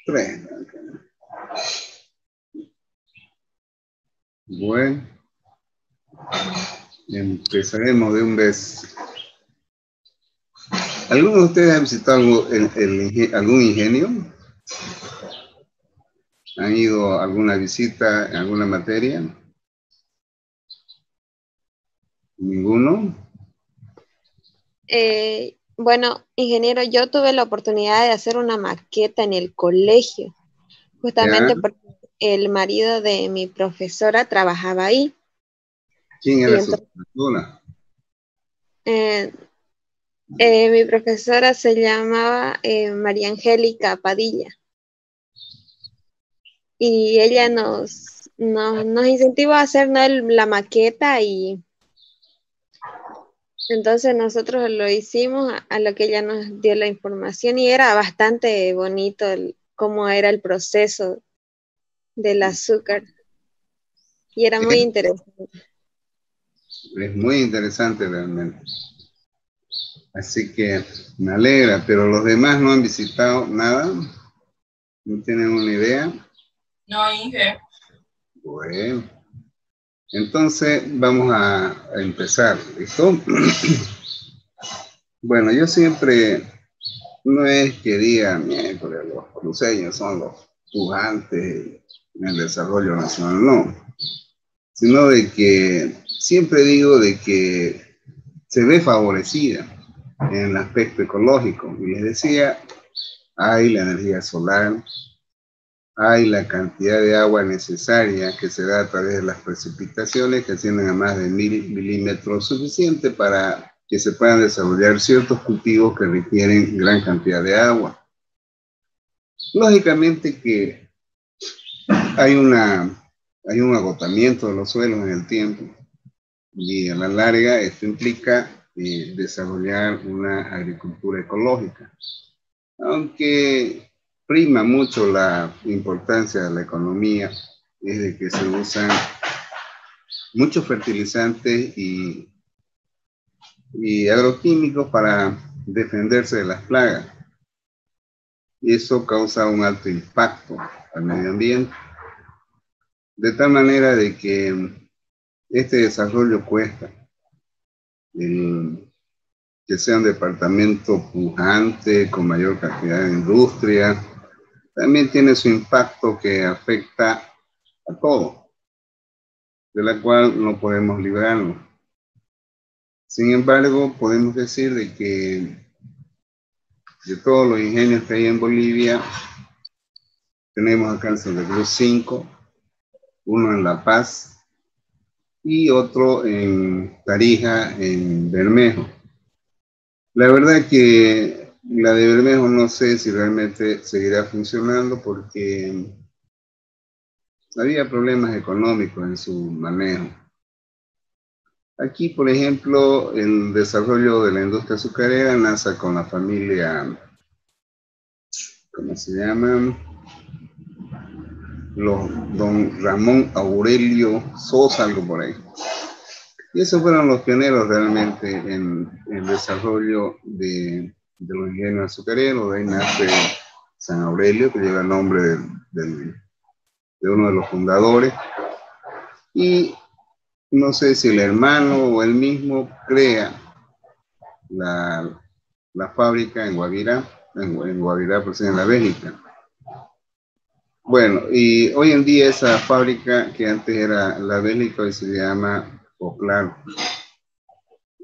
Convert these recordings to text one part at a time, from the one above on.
Tres. Bueno, empezaremos de un vez. ¿Alguno de ustedes ha visitado algún ingenio? ¿Han ido a alguna visita en alguna materia? ¿Ninguno? Bueno, ingeniero, yo tuve la oportunidad de hacer una maqueta en el colegio, ¿Ya? justamente porque el marido de mi profesora trabajaba ahí. ¿Quién Y era su entonces, profesora? mi profesora se llamaba María Angélica Padilla. Y ella nos incentivó a hacer, ¿no?, la maqueta, y entonces nosotros lo hicimos a lo que ella nos dio la información, y era bastante bonito cómo era el proceso del azúcar, y era muy interesante. Es muy interesante realmente. Así que me alegra, pero los demás no han visitado nada. ¿No tienen una idea? No, Inge. Bueno, entonces vamos a empezar, ¿listo? Bueno, yo siempre, no es que diga, miércoles, los cruceños son los pujantes en el desarrollo nacional, no, sino de que siempre digo de que se ve favorecida en el aspecto ecológico. Y les decía, hay la energía solar, hay la cantidad de agua necesaria que se da a través de las precipitaciones que ascienden a más de 1000 milímetros, suficiente para que se puedan desarrollar ciertos cultivos que requieren gran cantidad de agua. Lógicamente que hay un agotamiento de los suelos en el tiempo, y a la larga esto implica desarrollar una agricultura ecológica. Aunque prima mucho la importancia de la economía, es de que se usan muchos fertilizantes y agroquímicos para defenderse de las plagas. Y eso causa un alto impacto al medio ambiente. De tal manera de que este desarrollo cuesta. Que sea un departamento pujante, con mayor cantidad de industria, también tiene su impacto que afecta a todo, de la cual no podemos librarnos. Sin embargo, podemos decir de que de todos los ingenios que hay en Bolivia, tenemos acá en Santa Cruz 5, uno en La Paz y otro en Tarija, en Bermejo. La verdad que la de Bermejo no sé si realmente seguirá funcionando porque había problemas económicos en su manejo. Aquí, por ejemplo, el desarrollo de la industria azucarera nace con la familia, ¿cómo se llaman? Don Ramón Aurelio Sosa, algo por ahí. Y esos fueron los pioneros realmente en el desarrollo de los ingenios azucareros. De ahí nace San Aurelio, que lleva el nombre de uno de los fundadores. Y no sé si el hermano o él mismo crea la fábrica en Guavirá, pues en la Bélgica. Bueno, y hoy en día esa fábrica que antes era la Bélgica, hoy se llama Oclaro.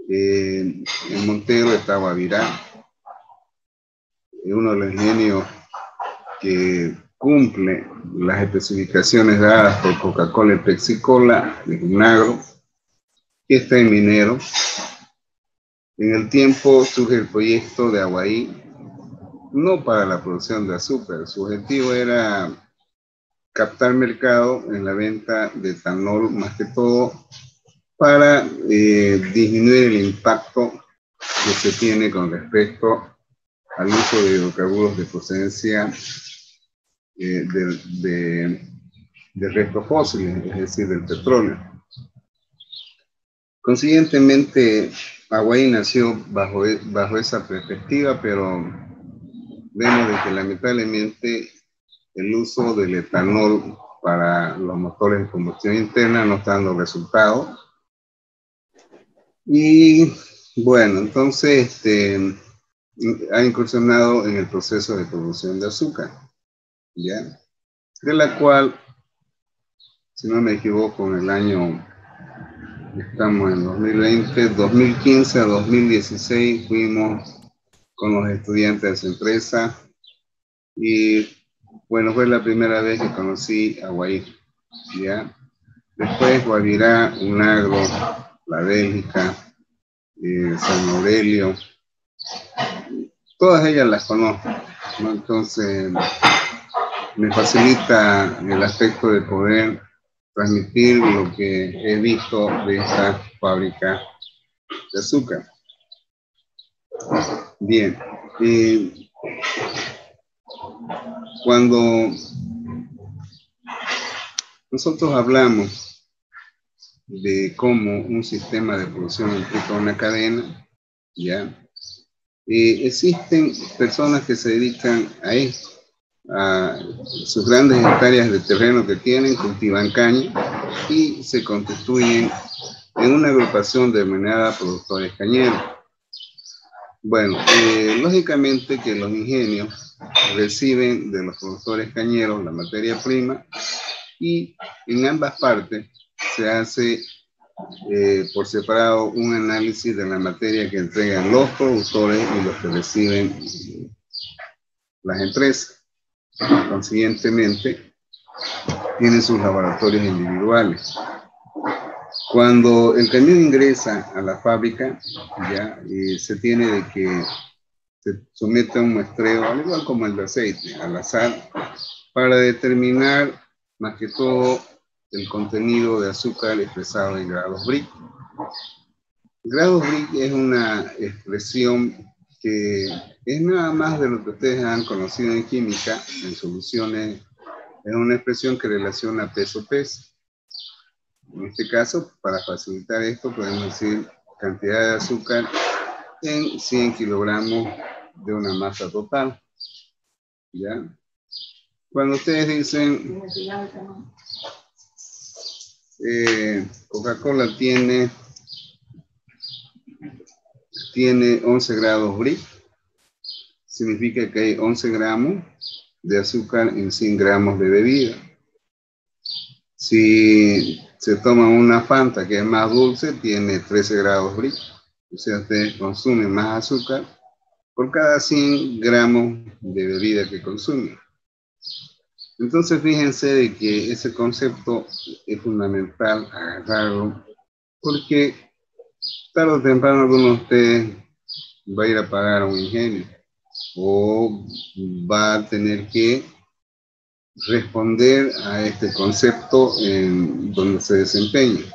En Montero está Guavirá, uno de los ingenios que cumple las especificaciones dadas por Coca-Cola y Pepsi-Cola, de Unagro, que está en Minero. En el tiempo surge el proyecto de Aguaí, no para la producción de azúcar, su objetivo era captar mercado en la venta de etanol, más que todo para disminuir el impacto que se tiene con respecto al uso de hidrocarburos de procedencia de restos fósiles, es decir, del petróleo. Consiguientemente, Aguaí nació bajo esa perspectiva, pero vemos de que lamentablemente el uso del etanol para los motores de combustión interna no está dando resultados. Y bueno, entonces ha incursionado en el proceso de producción de azúcar, ¿ya? De la cual, si no me equivoco, en el año, estamos en 2020, 2015 a 2016 fuimos con los estudiantes de esa empresa y bueno, fue la primera vez que conocí a Guaire, ¿ya? Después Guavirá, Unagro, La Bélgica, San Aurelio, todas ellas las conozco, ¿no? Entonces me facilita el aspecto de poder transmitir lo que he visto de esta fábrica de azúcar. Bien, cuando nosotros hablamos de cómo un sistema de producción implica una cadena, ¿ya? Existen personas que se dedican a esto, a sus grandes hectáreas de terreno que tienen, cultivan caña y se constituyen en una agrupación denominada productores cañeros. Bueno, lógicamente que los ingenios reciben de los productores cañeros la materia prima y en ambas partes se hace por separado un análisis de la materia que entregan los productores y los que reciben las empresas. Consiguientemente, tienen sus laboratorios individuales. Cuando el camión ingresa a la fábrica, ya se tiene de que se somete a un muestreo, al igual como el de aceite, al azar, para determinar más que todo el contenido de azúcar expresado en grados Brix. Grados Brix es una expresión que es nada más de lo que ustedes han conocido en química, en soluciones, es una expresión que relaciona peso-peso. En este caso, para facilitar esto, podemos decir cantidad de azúcar en 100 kilogramos de una masa total. ¿Ya? Cuando ustedes dicen Coca-Cola tiene 11 grados Brix, significa que hay 11 gramos de azúcar en 100 gramos de bebida. Si se toma una Fanta que es más dulce, tiene 13 grados Brix. O sea, usted consume más azúcar por cada 100 gramos de bebida que consume. Entonces, fíjense de que ese concepto es fundamental agarrarlo, porque tarde o temprano alguno de ustedes va a ir a pagar a un ingenio o va a tener que responder a este concepto en donde se desempeña.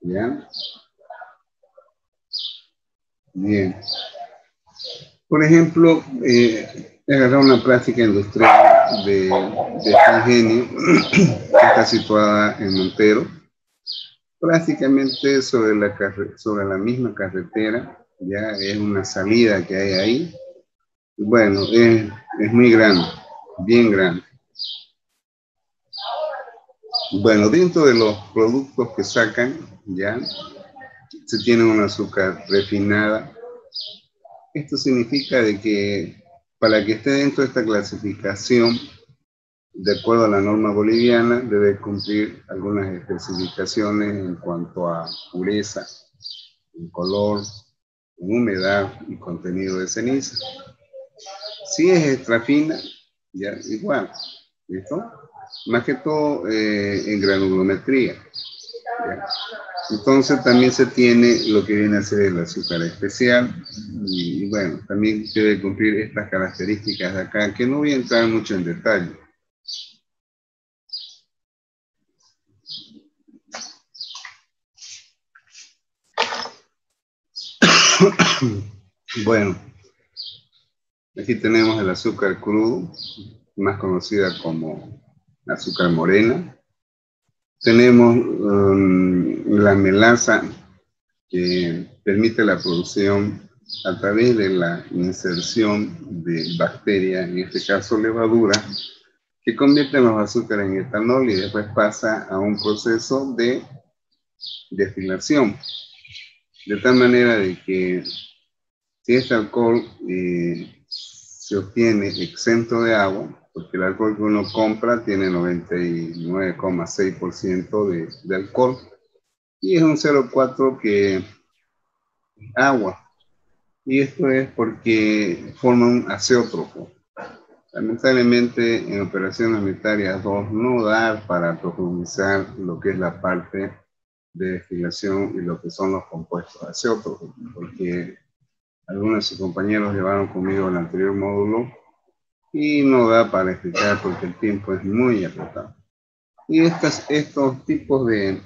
¿Ya? Bien. Por ejemplo, he agarrado una práctica industrial de este ingenio que está situada en Montero, prácticamente sobre la misma carretera, ya es una salida que hay ahí. Bueno, es muy grande, bien grande. Bueno, dentro de los productos que sacan, ya, se tiene un azúcar refinada. Esto significa de que para que esté dentro de esta clasificación, de acuerdo a la norma boliviana, debe cumplir algunas especificaciones en cuanto a pureza, en color, en humedad y contenido de ceniza. Si es extra fina, ya igual, ¿listo? Más que todo en granulometría. ¿Ya? Entonces también se tiene lo que viene a ser el azúcar especial y bueno, también debe cumplir estas características de acá, que no voy a entrar mucho en detalle. Bueno, aquí tenemos el azúcar crudo, más conocida como azúcar morena. Tenemos la melaza, que permite la producción a través de la inserción de bacterias, en este caso levadura, que convierten los azúcares en etanol y después pasa a un proceso de destilación. De tal manera de que si este alcohol se obtiene exento de agua, porque el alcohol que uno compra tiene 99,6% de alcohol, y es un 0,4 que es agua. Y esto es porque forma un azeótropo. Lamentablemente, en operaciones unitarias 2 no da para profundizar lo que es la parte de destilación y lo que son los compuestos azeótropos, porque algunos de sus compañeros llevaron conmigo el anterior módulo y no da para explicar porque el tiempo es muy apretado. Y estos tipos de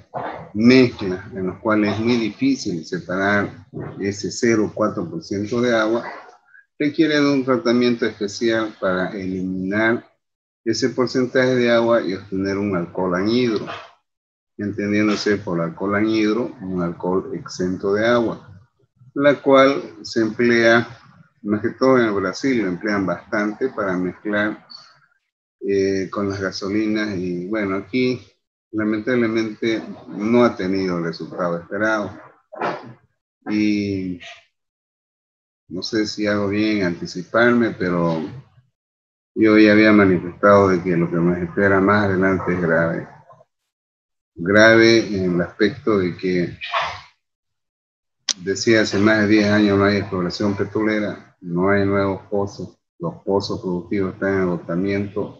mezclas en los cuales es muy difícil separar ese 0,4% de agua, requieren un tratamiento especial para eliminar ese porcentaje de agua y obtener un alcohol anhidro, entendiéndose por alcohol anhidro un alcohol exento de agua, la cual se emplea, más que todo en el Brasil, lo emplean bastante para mezclar con las gasolinas y bueno, aquí lamentablemente no ha tenido el resultado esperado. Y no sé si hago bien anticiparme, pero yo ya había manifestado de que lo que nos espera más adelante es grave. Grave en el aspecto de que decía hace más de 10 años no hay exploración petrolera, no hay nuevos pozos, los pozos productivos están en agotamiento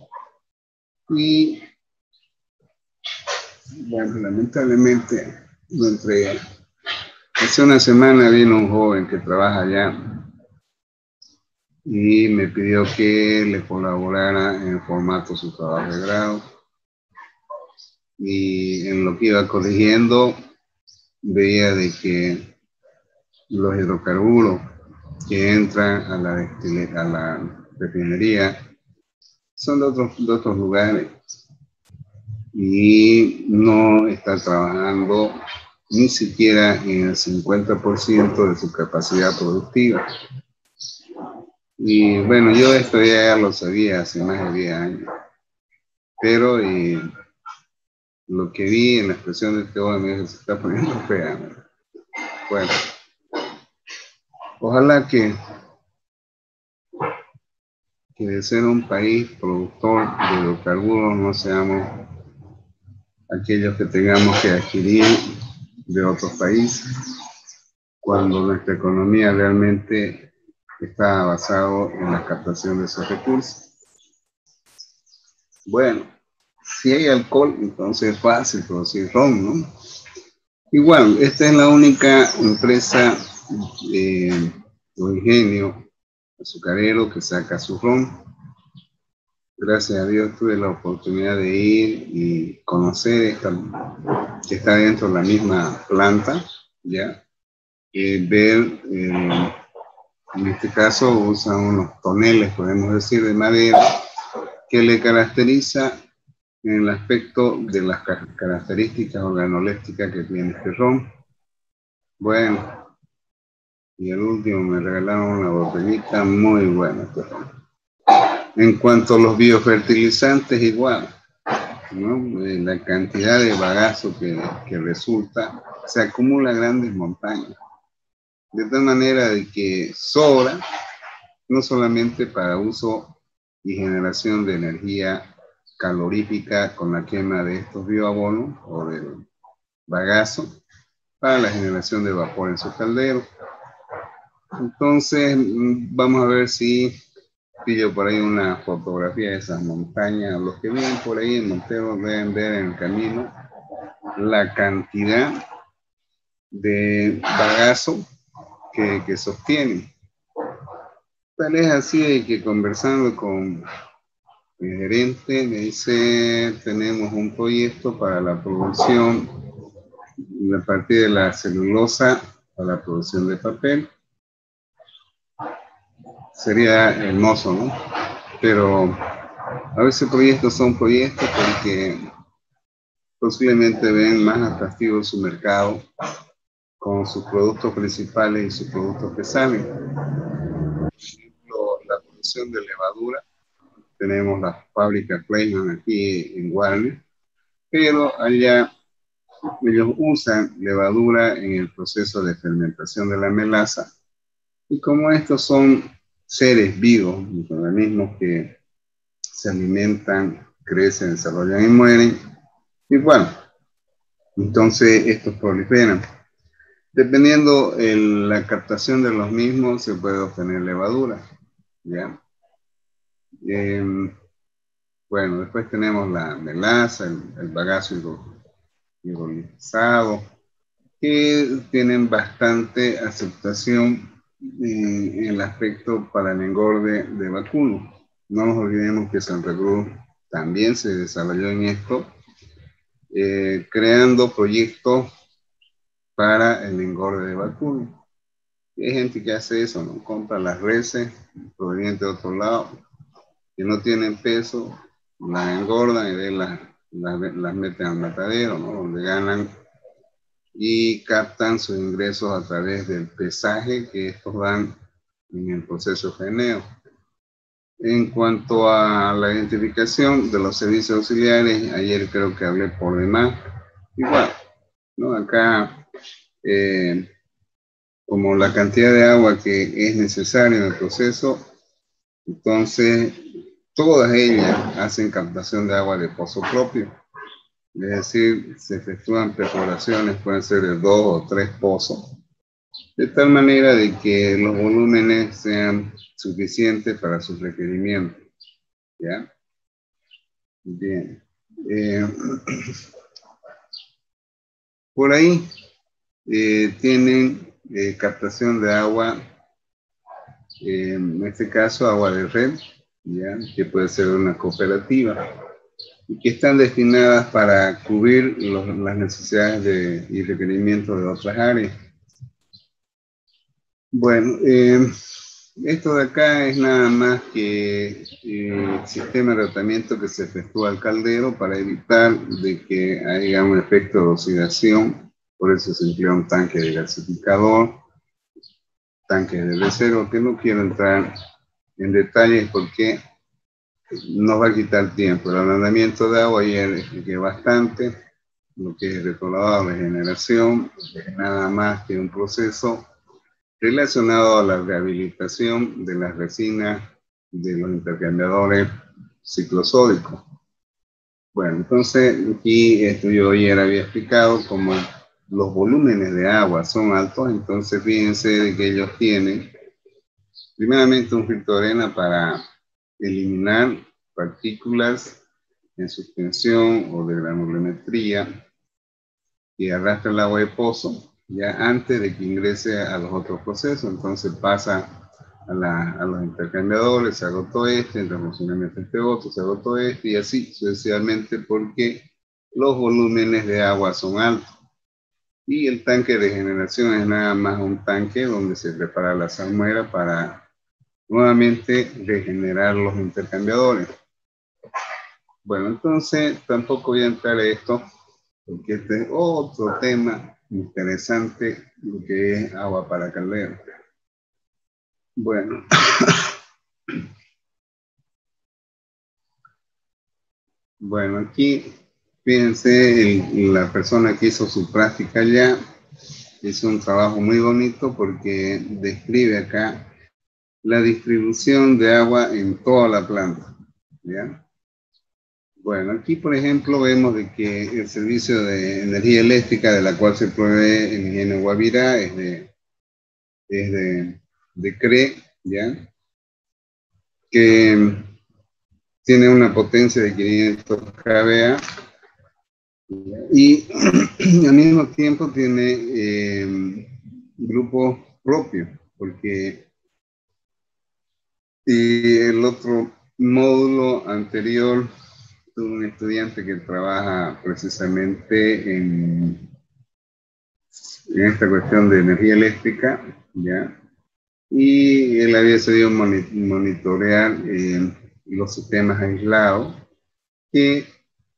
y bueno, lamentablemente lo entregan. Hace una semana vino un joven que trabaja allá y me pidió que le colaborara en el formato de su trabajo de grado. Y en lo que iba corrigiendo, veía de que los hidrocarburos que entran a la refinería son de otros lugares y no está trabajando ni siquiera en el 50% de su capacidad productiva. Y bueno, yo esto ya lo sabía hace más de 10 años, pero lo que vi en la expresión de este joven me dijo, se está poniendo fea. Bueno, ojalá que de ser un país productor de hidrocarburos no seamos aquellos que tengamos que adquirir de otros países, cuando nuestra economía realmente está basada en la captación de esos recursos. Bueno, si hay alcohol, entonces es fácil producir ron, ¿no? Igual, esta es la única empresa o ingenio azucarero que saca su ron. Gracias a Dios tuve la oportunidad de ir y conocer que está dentro de la misma planta, ¿ya? Ver, en este caso usan unos toneles, podemos decir, de madera, que le caracteriza en el aspecto de las características organolépticas que tiene este ron. Bueno, y el último me regalaron una botellita muy buena este ron. En cuanto a los biofertilizantes, igual, ¿no? La cantidad de bagazo que resulta se acumula en grandes montañas, de tal manera de que sobra no solamente para uso y generación de energía calorífica con la quema de estos bioabonos o del bagazo, para la generación de vapor en su caldero. Entonces, vamos a ver si pillo por ahí una fotografía de esas montañas. Los que viven por ahí en Montero deben ver en el camino la cantidad de bagazo que sostienen. Tal es así de que conversando con el gerente me dice, tenemos un proyecto para la producción a partir de la celulosa para la producción de papel. Sería hermoso, ¿no? Pero a veces proyectos son proyectos porque posiblemente ven más atractivo su mercado con sus productos principales y sus productos que salen. Por ejemplo, la producción de levadura. Tenemos la fábrica Clayman aquí en Warner, pero allá ellos usan levadura en el proceso de fermentación de la melaza. Y como estos son seres vivos, organismos que se alimentan, crecen, desarrollan y mueren, igual. Entonces estos proliferan. Dependiendo la captación de los mismos, se puede obtener levadura. ¿Ya? Bueno, después tenemos la melaza, el bagazo hidrolizado, que tienen bastante aceptación en el aspecto para el engorde de vacuno. No nos olvidemos que Santa Cruz también se desarrolló en esto, creando proyectos para el engorde de vacuno. Y hay gente que hace eso, ¿no? Compra las reses provenientes de otro lado, que no tienen peso, las engordan y las meten al matadero, ¿no? Donde ganan y captan sus ingresos a través del pesaje que estos dan en el proceso geneo. En cuanto a la identificación de los servicios auxiliares, ayer creo que hablé por demás. Igual, ¿no? Acá, como la cantidad de agua que es necesaria en el proceso, entonces todas ellas hacen captación de agua de pozo propio. Es decir, se efectúan perforaciones, pueden ser de 2 o 3 pozos, de tal manera de que los volúmenes sean suficientes para sus requerimientos. ¿Ya? Bien. Por ahí tienen captación de agua, en este caso agua de red, ¿ya? Que puede ser una cooperativa, y que están destinadas para cubrir las necesidades y requerimientos de otras áreas. Bueno, esto de acá es nada más que el sistema de tratamiento que se efectúa al caldero para evitar de que haya un efecto de oxidación. Por eso se emplea un tanque de gasificador, tanque de reserva, que no quiero entrar en detalles porque nos va a quitar tiempo. El ablandamiento de agua ya le expliqué bastante. Lo que es retrolavado de generación es nada más que un proceso relacionado a la rehabilitación de las resinas de los intercambiadores ciclosódicos. Bueno, entonces aquí yo ayer había explicado como los volúmenes de agua son altos, entonces fíjense de que ellos tienen primeramente un filtro de arena para eliminar partículas en suspensión o de granulometría que arrastra el agua de pozo ya antes de que ingrese a los otros procesos. Entonces pasa a los intercambiadores, se agotó este, entra en funcionamiento este otro, se agotó este y así sucesivamente porque los volúmenes de agua son altos. Y el tanque de generación es nada más un tanque donde se prepara la salmuera para nuevamente regenerar los intercambiadores. Bueno, entonces tampoco voy a entrar a esto porque este es otro tema interesante, lo que es agua para caldero. Bueno, bueno, aquí fíjense, la persona que hizo su práctica allá hizo un trabajo muy bonito porque describe acá la distribución de agua en toda la planta, ¿ya? Bueno, aquí por ejemplo vemos de que el servicio de energía eléctrica de la cual se provee el ingenio Guavirá es de CRE, ¿ya? Que tiene una potencia de 500 kVA y al mismo tiempo tiene grupos propios, porque el otro módulo anterior tuve un estudiante que trabaja precisamente en esta cuestión de energía eléctrica, ¿ya? Y él había sabido monitorear los sistemas aislados que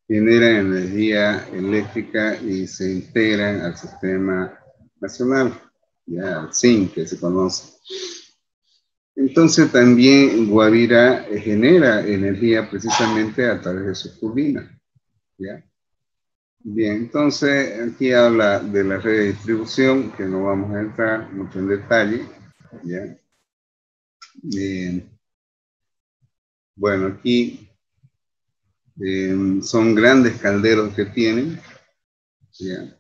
generan energía eléctrica y se integran al sistema nacional, ya el zinc que se conoce. Entonces también Guavira genera energía precisamente a través de sus turbinas, ¿ya? Bien, entonces aquí habla de la red de distribución, que no vamos a entrar mucho en detalle, ¿ya? Bien. Bueno, aquí son grandes calderos que tienen, ¿ya?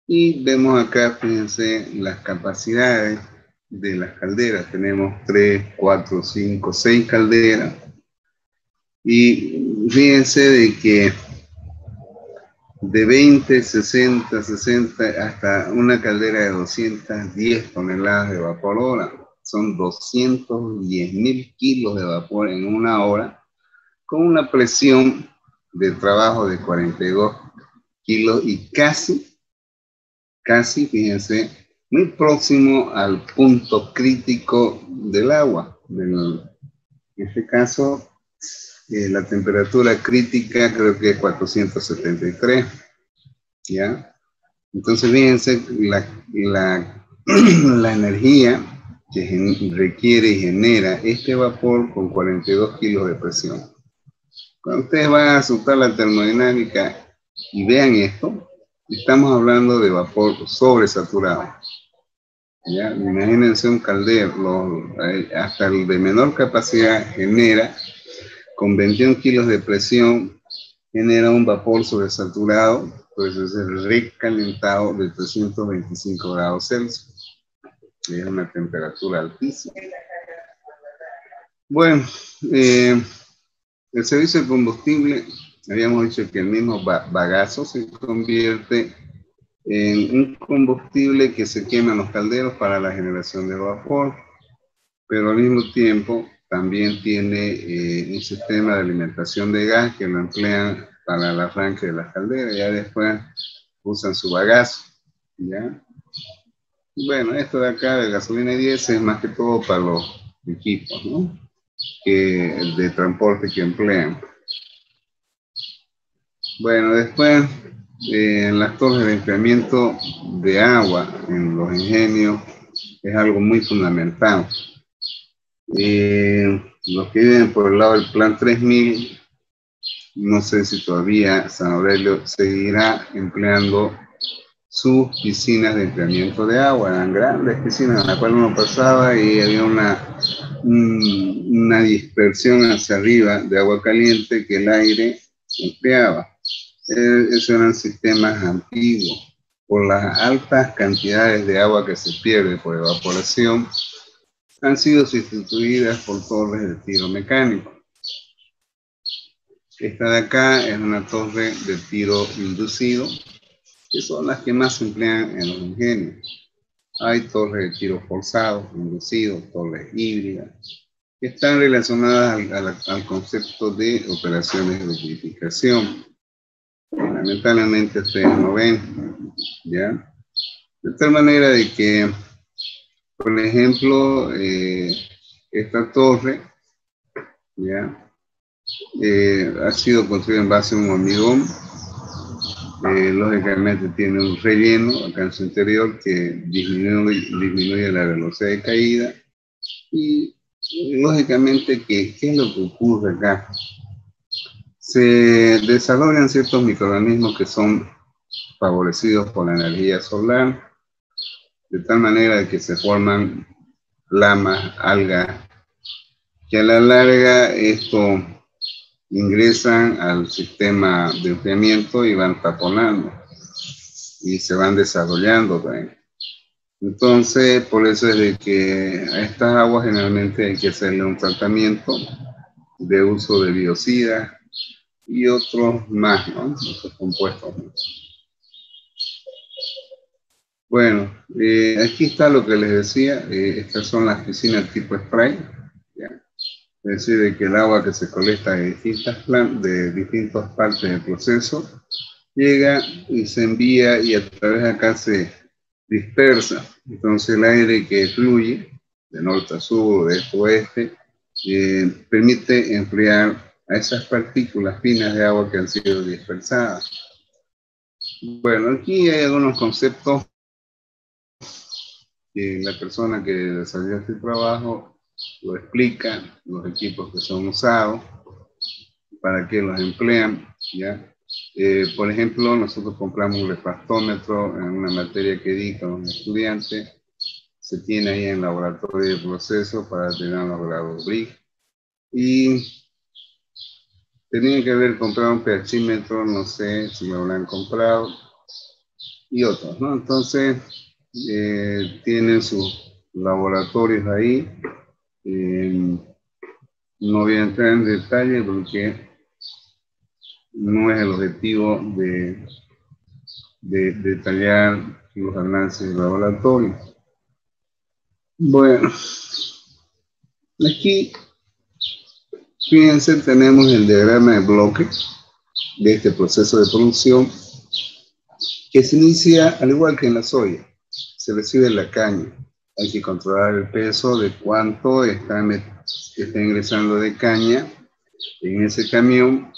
Y vemos acá, fíjense, las capacidades de las calderas. Tenemos 3, 4, 5, 6 calderas. Y fíjense de que de 20, 60, 60, hasta una caldera de 210 toneladas de vapor hora. Son 210.000 kilos de vapor en una hora, con una presión de trabajo de 42 kilos y casi, fíjense, muy próximo al punto crítico del agua. En este caso, la temperatura crítica creo que es 473, ¿ya? Entonces, fíjense, la energía que requiere y genera este vapor con 42 kilos de presión. Cuando ustedes van a asustar la termodinámica y vean esto, estamos hablando de vapor sobresaturado. ¿Ya? Imagínense un caldero, hasta el de menor capacidad genera, con 21 kilos de presión, genera un vapor sobresaturado, pues es el recalentado de 325 grados Celsius. Es una temperatura altísima. Bueno, el servicio de combustible, habíamos dicho que el mismo bagazo se convierte en un combustible que se quema en los calderos para la generación de vapor, pero al mismo tiempo también tiene un sistema de alimentación de gas que lo emplean para el arranque de las calderas, ya después usan su bagazo, ¿ya? Bueno, esto de acá de gasolina y diésel es más que todo para los equipos, ¿no? De transporte que emplean. Bueno, después en las torres de enfriamiento de agua en los ingenios es algo muy fundamental. Los que viven por el lado del Plan 3000, no sé si todavía San Aurelio seguirá empleando sus piscinas de enfriamiento de agua. Eran grandes piscinas en las cuales uno pasaba y había una dispersión hacia arriba de agua caliente que el aire enfriaba. Esos eran sistemas antiguos. Por las altas cantidades de agua que se pierde por evaporación, han sido sustituidas por torres de tiro mecánico. Esta de acá es una torre de tiro inducido, que son las que más se emplean en los ingenios. Hay torres de tiro forzado, inducido, torres híbridas, que están relacionadas al concepto de operaciones de lubrificación. Lamentablemente ustedes no ven, ¿ya? De tal manera de que, por ejemplo, esta torre, ¿ya? Ha sido construida en base a un hormigón. Lógicamente tiene un relleno acá en su interior que disminuye la velocidad de caída. Y lógicamente, ¿qué es lo que ocurre acá? Se desarrollan ciertos microorganismos que son favorecidos por la energía solar, de tal manera que se forman lamas, algas, que a la larga esto ingresan al sistema de enfriamiento y van taponando y se van desarrollando también. Entonces, por eso es de que a estas aguas generalmente hay que hacerle un tratamiento de uso de biocidas y otros más, ¿no? Otros compuestos. Bueno, aquí está lo que les decía. Estas son las piscinas tipo spray, ¿ya? Es decir, de que el agua que se colecta de distintas partes del proceso llega y se envía y a través de acá se dispersa. Entonces el aire que fluye de norte a sur, de este a oeste, permite enfriar a esas partículas finas de agua que han sido dispersadas. Bueno, aquí hay algunos conceptos la persona que desarrolla este trabajo lo explica, los equipos que son usados, para qué los emplean, ¿ya? Por ejemplo, nosotros compramos un refractómetro en una materia que dicta un estudiante, se tiene ahí en el laboratorio de proceso para tener los grados BRIC, y tenían que haber comprado un pHímetro, no sé si lo habrán comprado, y otros, ¿no? Entonces, tienen sus laboratorios ahí. No voy a entrar en detalle porque no es el objetivo de detallar los análisis de laboratorio. Bueno, aquí, fíjense, tenemos el diagrama de bloque de este proceso de producción que se inicia al igual que en la soya. Se recibe la caña. Hay que controlar el peso de cuánto está ingresando de caña en ese camión.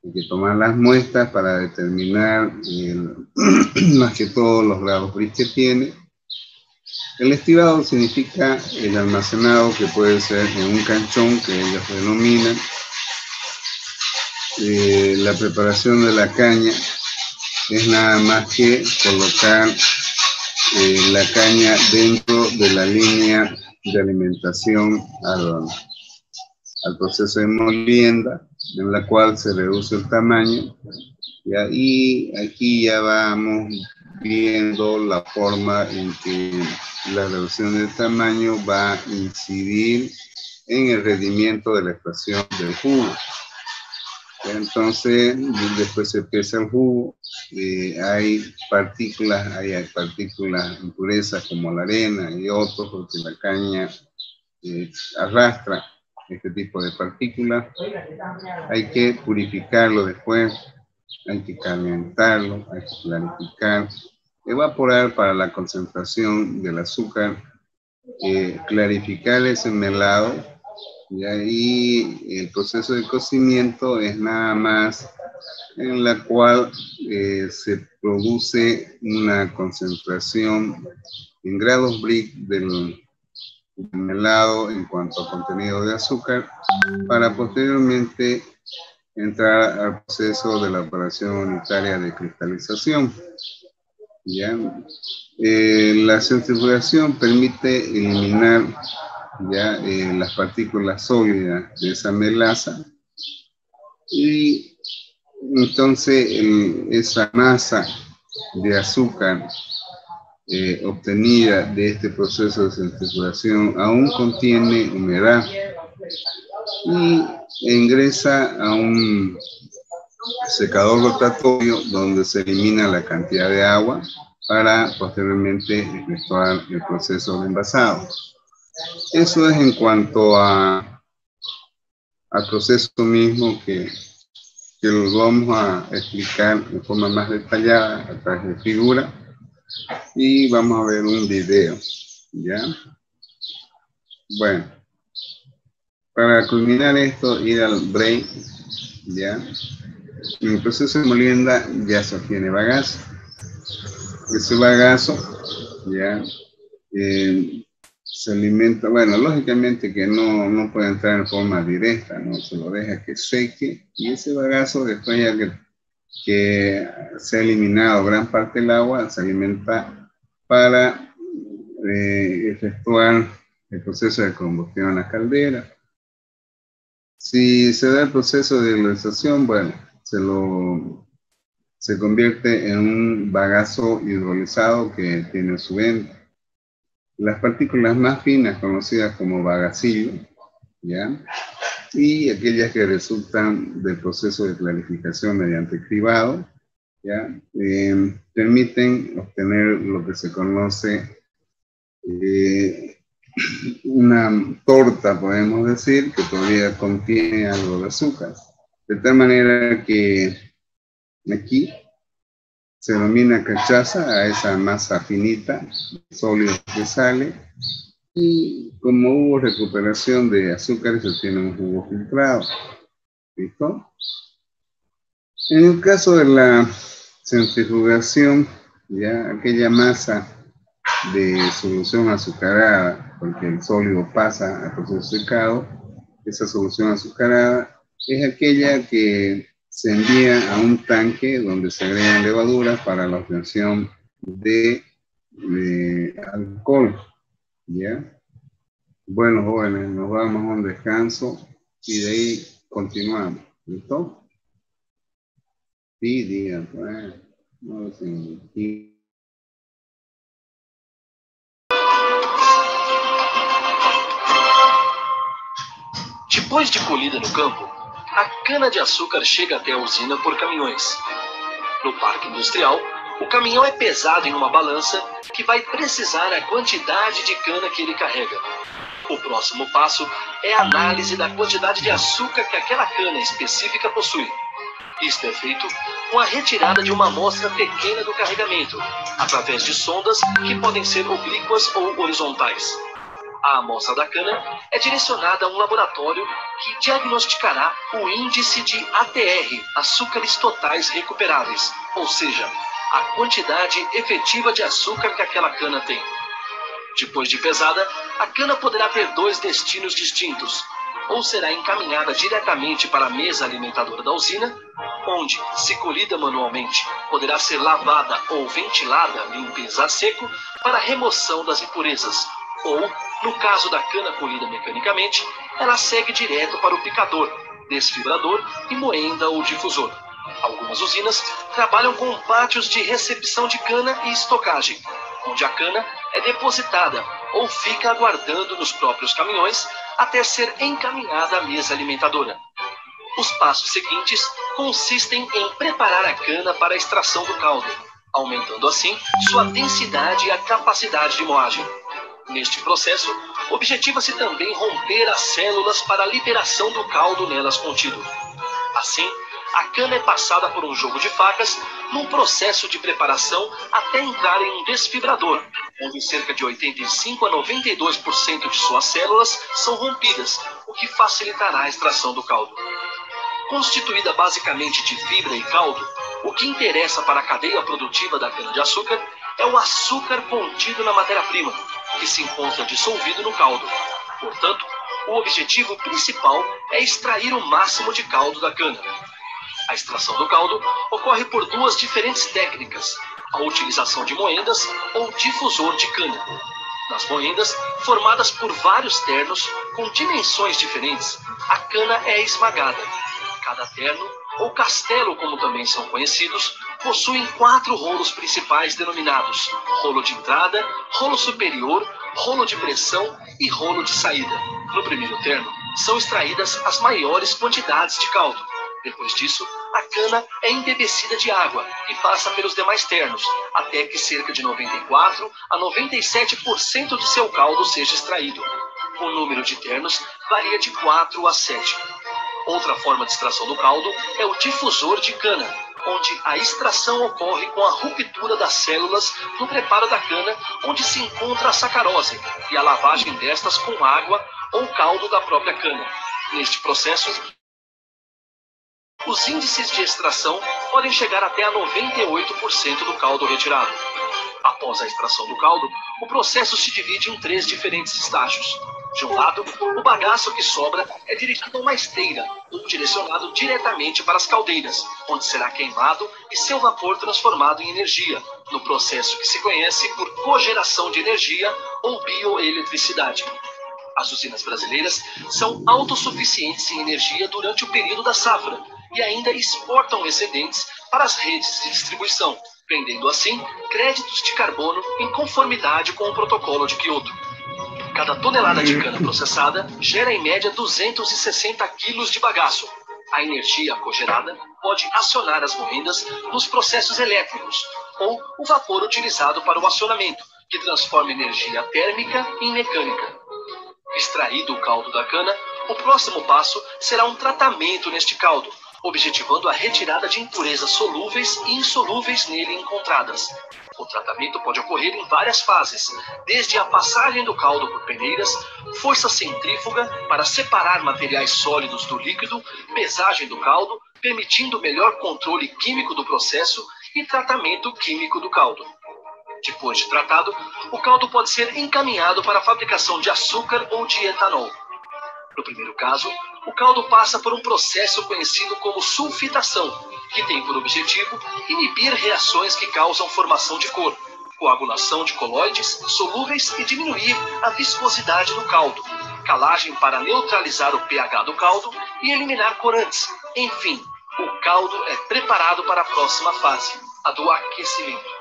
Hay que tomar las muestras para determinar más que todo los grados BRIC que tiene. El estivado significa el almacenado, que puede ser en un canchón, que ellos denominan. La preparación de la caña es nada más que colocar la caña dentro de la línea de alimentación al proceso de molienda, en la cual se reduce el tamaño, ¿ya? Y aquí ya vamos viendo la forma en que la reducción del tamaño va a incidir en el rendimiento de la extracción del jugo. Entonces, después se pesa el jugo, hay partículas impurezas como la arena y otros, porque la caña arrastra este tipo de partículas. Hay que purificarlo después, hay que calentarlo, hay que clarificar, evaporar para la concentración del azúcar, clarificar ese melado. Y ahí el proceso de cocimiento es nada más en la cual se produce una concentración en grados BRIC del melado en cuanto a contenido de azúcar, para posteriormente entrar al proceso de la operación unitaria de cristalización. ¿Ya? La centrifugación permite eliminar ya las partículas sólidas de esa melaza, y entonces esa masa de azúcar obtenida de este proceso de centrifugación aún contiene humedad y ingresa a un secador rotatorio donde se elimina la cantidad de agua para posteriormente efectuar el proceso de envasado. Eso es en cuanto al proceso mismo que lo vamos a explicar de forma más detallada a través de figura, y vamos a ver un video, ¿ya? Bueno, para culminar esto, ir al break, ¿ya? En el proceso de molienda ya se obtiene bagazo. Ese bagazo, ¿ya? Se alimenta, bueno, lógicamente que no puede entrar en forma directa, ¿no? Se lo deja que seque, y ese bagazo, después ya que se ha eliminado gran parte del agua, se alimenta para efectuar el proceso de combustión en la caldera. Si se da el proceso de hidrolización, bueno, se convierte en un bagazo hidrolizado que tiene su venta. Las partículas más finas, conocidas como bagacillo, ¿ya? Y aquellas que resultan del proceso de clarificación mediante cribado, ¿ya? Permiten obtener lo que se conoce una torta, podemos decir, que todavía contiene algo de azúcar. De tal manera que aquí se denomina cachaza a esa masa finita, sólido que sale, y como hubo recuperación de azúcar, se tiene un jugo filtrado. ¿Listo? En el caso de la centrifugación, ya aquella masa de solución azucarada, porque el sólido pasa al proceso de secado. Esa solución azucarada es aquella que se envía a un tanque donde se agregan levaduras para la obtención de alcohol, ¿ya? Bueno, jóvenes, nos vamos a un descanso y de ahí continuamos. ¿Listo? Sí, digan, pues. No, sí. Depois de colhida no campo, a cana-de-açúcar chega até a usina por caminhões. No parque industrial, o caminhão é pesado em uma balança que vai precisar a quantidade de cana que ele carrega. O próximo passo é a análise da quantidade de açúcar que aquela cana específica possui. Isto é feito com a retirada de uma amostra pequena do carregamento, através de sondas que podem ser oblíquas ou horizontais. A amostra da cana é direcionada a um laboratório que diagnosticará o índice de ATR, açúcares totais recuperáveis, ou seja, a quantidade efetiva de açúcar que aquela cana tem. Depois de pesada, a cana poderá ter dois destinos distintos. Ou será encaminhada diretamente para a mesa alimentadora da usina, onde, se colhida manualmente, poderá ser lavada ou ventilada, limpeza a seco, para a remoção das impurezas. Ou, no caso da cana colhida mecanicamente, ela segue direto para o picador, desfibrador e moenda ou difusor. Algumas usinas trabalham com pátios de recepção de cana e estocagem, onde a cana é depositada ou fica aguardando nos próprios caminhões até ser encaminhada à mesa alimentadora. Os passos seguintes consistem em preparar a cana para a extração do caldo, aumentando assim sua densidade e a capacidade de moagem. Neste processo, objetiva-se também romper as células para a liberação do caldo nelas contido. Assim, a cana é passada por um jogo de facas num processo de preparação até entrar em um desfibrador, onde cerca de 85 a 92% de suas células são rompidas, o que facilitará a extração do caldo. Constituída basicamente de fibra e caldo, o que interessa para a cadeia produtiva da cana-de-açúcar é o açúcar contido na matéria-prima, que se encontra dissolvido no caldo. Portanto, o objetivo principal é extrair o máximo de caldo da cana. A extração do caldo ocorre por duas diferentes técnicas: a utilização de moendas ou difusor de cana. Nas moendas, formadas por vários ternos com dimensões diferentes, a cana é esmagada. Cada terno, ou castelo como também são conhecidos, possuem 4 rolos principais denominados rolo de entrada, rolo superior, rolo de pressão e rolo de saída. No primeiro terno, são extraídas as maiores quantidades de caldo. Depois disso, a cana é embebecida de água e passa pelos demais ternos, até que cerca de 94 a 97% de seu caldo seja extraído. O número de ternos varia de 4 a 7. Outra forma de extração do caldo é o difusor de cana, onde a extração ocorre com a ruptura das células no preparo da cana, onde se encontra a sacarose, e a lavagem destas com água ou caldo da própria cana. Neste processo, os índices de extração podem chegar até a 98% do caldo retirado. Após a extração do caldo, o processo se divide em 3 diferentes estágios. De um lado, o bagaço que sobra é dirigido a uma esteira ou direcionado diretamente para as caldeiras, onde será queimado e seu vapor transformado em energia, no processo que se conhece por cogeração de energia ou bioeletricidade. As usinas brasileiras são autossuficientes em energia durante o período da safra e ainda exportam excedentes para as redes de distribuição, vendendo assim créditos de carbono em conformidade com o protocolo de Kyoto. Cada tonelada de cana processada gera em média 260 quilos de bagaço. A energia cogerada pode acionar as moendas nos processos elétricos ou o vapor utilizado para o acionamento, que transforma energia térmica em mecânica. Extraído o caldo da cana, o próximo passo será um tratamento neste caldo, objetivando a retirada de impurezas solúveis e insolúveis nele encontradas. O tratamento pode ocorrer em várias fases, desde a passagem do caldo por peneiras, força centrífuga para separar materiais sólidos do líquido, pesagem do caldo, permitindo melhor controle químico do processo e tratamento químico do caldo. Depois de tratado, o caldo pode ser encaminhado para a fabricação de açúcar ou de etanol. No primeiro caso, o caldo passa por um processo conhecido como sulfitação, que tem por objetivo inibir reações que causam formação de cor, coagulação de colóides solúveis e diminuir a viscosidade do caldo, calagem para neutralizar o pH do caldo e eliminar corantes. Enfim, o caldo é preparado para a próxima fase, a do aquecimento.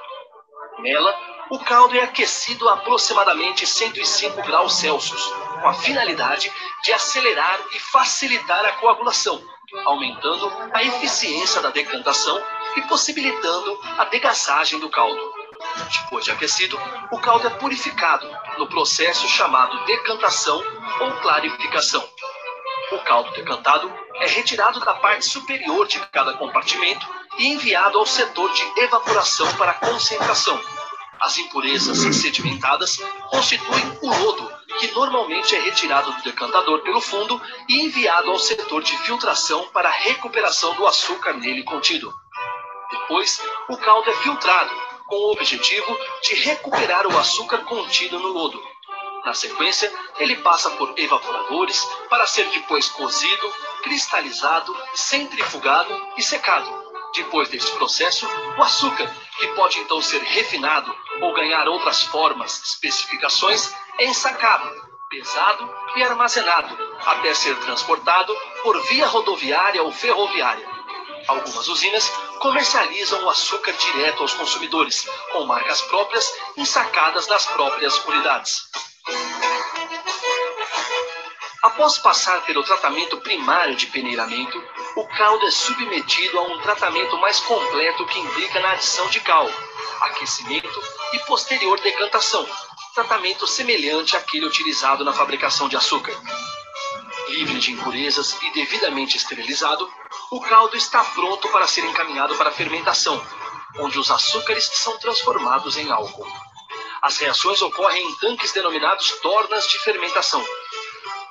Nela, o caldo é aquecido a aproximadamente 105 graus Celsius, com a finalidade de acelerar e facilitar a coagulação, aumentando a eficiência da decantação e possibilitando a degassagem do caldo. Depois de aquecido, o caldo é purificado no processo chamado decantação ou clarificação. O caldo decantado é retirado da parte superior de cada compartimento e enviado ao setor de evaporação para concentração. As impurezas sedimentadas constituem o lodo, que normalmente é retirado do decantador pelo fundo e enviado ao setor de filtração para a recuperação do açúcar nele contido. Depois, o caldo é filtrado, com o objetivo de recuperar o açúcar contido no lodo. Na sequência, ele passa por evaporadores para ser depois cozido, cristalizado, centrifugado e secado. Depois deste processo, o açúcar, que pode então ser refinado ou ganhar outras formas, especificações, é ensacado, pesado e armazenado, até ser transportado por via rodoviária ou ferroviária. Algumas usinas comercializam o açúcar direto aos consumidores, com marcas próprias ensacadas nas próprias unidades. Após passar pelo tratamento primário de peneiramento, o caldo é submetido a um tratamento mais completo que implica na adição de cal, aquecimento e posterior decantação, tratamento semelhante àquele utilizado na fabricação de açúcar. Livre de impurezas e devidamente esterilizado, o caldo está pronto para ser encaminhado para a fermentação, onde os açúcares são transformados em álcool. As reações ocorrem em tanques denominados tornas de fermentação.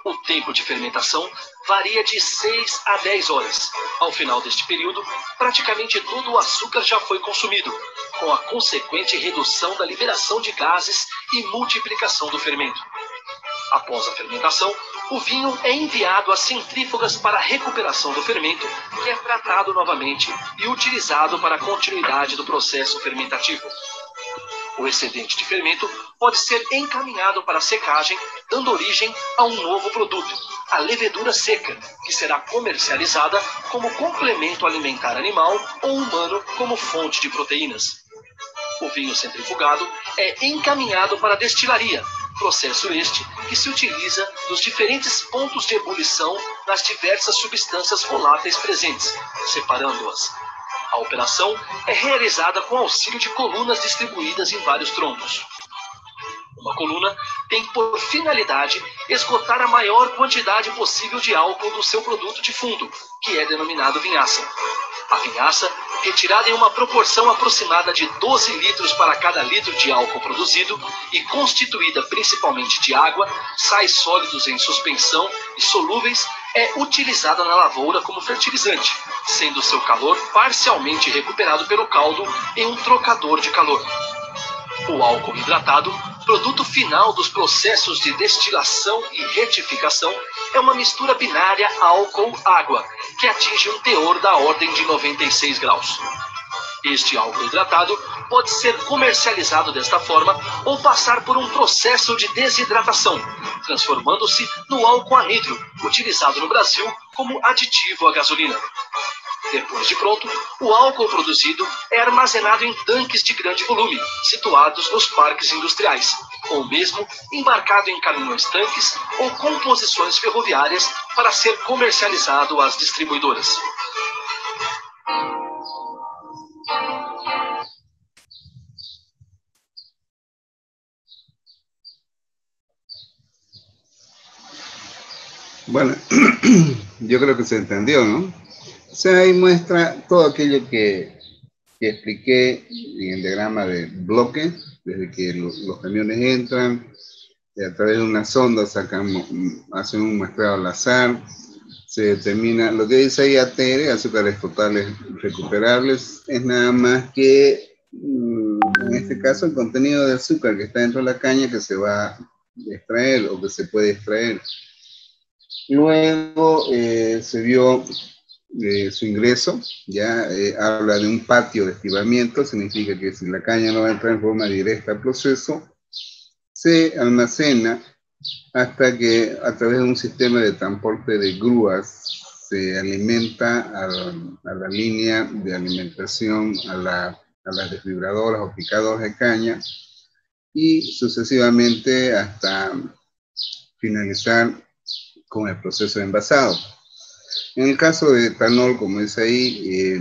O tempo de fermentação varia de 6 a 10 horas. Ao final deste período, praticamente todo o açúcar já foi consumido, com a consequente redução da liberação de gases e multiplicação do fermento. Após a fermentação, o vinho é enviado às centrífugas para a recuperação do fermento, que é tratado novamente e utilizado para a continuidade do processo fermentativo. O excedente de fermento pode ser encaminhado para a secagem, dando origem a um novo produto, a levedura seca, que será comercializada como complemento alimentar animal ou humano como fonte de proteínas. O vinho centrifugado é encaminhado para a destilaria, processo este que se utiliza nos diferentes pontos de ebulição nas diversas substâncias voláteis presentes, separando-as. A operação é realizada com auxílio de colunas distribuídas em vários troncos. Uma coluna tem por finalidade esgotar a maior quantidade possível de álcool do seu produto de fundo, que é denominado vinhaça. A vinhaça, retirada em uma proporção aproximada de 12 litros para cada litro de álcool produzido e constituída principalmente de água, sais sólidos em suspensão e solúveis, é utilizada na lavoura como fertilizante, sendo seu calor parcialmente recuperado pelo caldo em um trocador de calor. O álcool hidratado, produto final dos processos de destilação e retificação, é uma mistura binária álcool-água, que atinge um teor da ordem de 96 graus. Este álcool hidratado pode ser comercializado desta forma ou passar por um processo de desidratação, transformando-se no álcool anidro, utilizado no Brasil como aditivo à gasolina. Depois de pronto, o álcool produzido é armazenado em tanques de grande volume, situados nos parques industriais, ou mesmo embarcado em caminhões-tanques ou composições ferroviárias para ser comercializado às distribuidoras. Bueno, yo creo que se entendió, ¿no? O sea, ahí muestra todo aquello que expliqué en el diagrama de bloque, desde que los camiones entran, y a través de una sonda hacen un muestreo al azar, se determina, lo que dice ahí ATR, azúcares totales recuperables, es nada más que este caso el contenido de azúcar que está dentro de la caña que se va a extraer o que se puede extraer. Luego se vio su ingreso, ya habla de un patio de estivamiento, significa que si la caña no va a entrar en forma directa al proceso, se almacena hasta que a través de un sistema de transporte de grúas se alimenta a la línea de alimentación, a las desfibradoras o picadoras de caña y sucesivamente hasta finalizar con el proceso de envasado. En el caso de etanol, como dice ahí,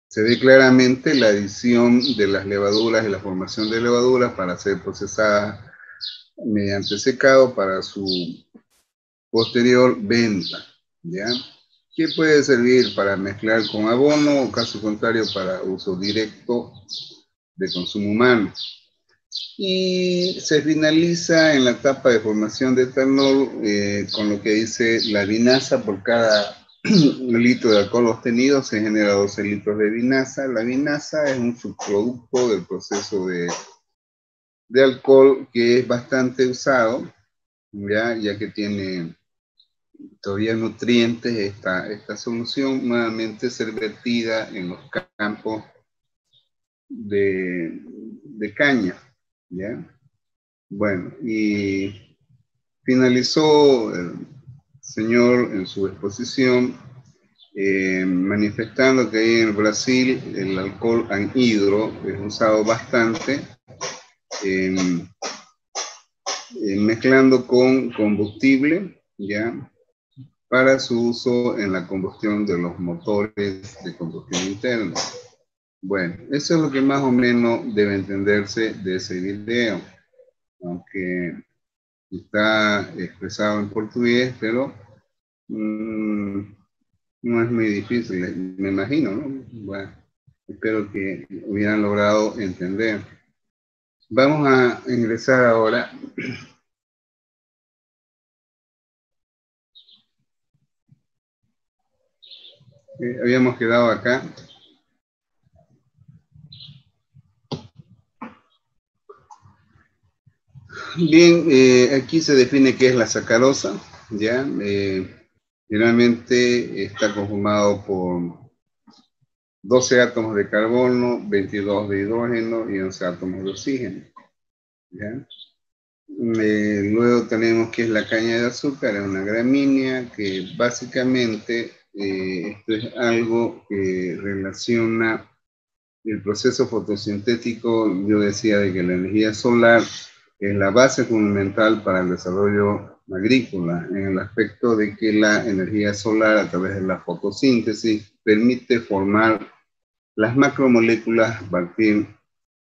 se ve claramente la adición de las levaduras y la formación de levaduras para ser procesadas mediante secado para su posterior venta, ¿ya? Que puede servir para mezclar con abono o caso contrario para uso directo de consumo humano. Y se finaliza en la etapa de formación de etanol con lo que dice la vinaza. Por cada litro de alcohol obtenido se genera 12 litros de vinaza. La vinaza es un subproducto del proceso de alcohol que es bastante usado, ya que tiene todavía nutrientes. Esta solución nuevamente ser vertida en los campos de caña, ¿ya? Bueno, y finalizó el señor en su exposición manifestando que ahí en Brasil el alcohol anhidro es usado bastante mezclando con combustible, ¿ya? Para su uso en la combustión de los motores de combustión interna. Bueno, eso es lo que más o menos debe entenderse de ese video, aunque está expresado en portugués, pero no es muy difícil, me imagino, ¿no? Bueno, espero que hubieran logrado entender. Vamos a ingresar ahora habíamos quedado acá. Bien, aquí se define qué es la sacarosa, ¿ya? Generalmente está conformado por 12 átomos de carbono, 22 de hidrógeno y 11 átomos de oxígeno, ¿ya? Luego tenemos que es la caña de azúcar, es una gramínea que básicamente esto es algo que relaciona el proceso fotosintético. Yo decía de que la energía solar es la base fundamental para el desarrollo agrícola, en el aspecto de que la energía solar a través de la fotosíntesis permite formar las macromoléculas a partir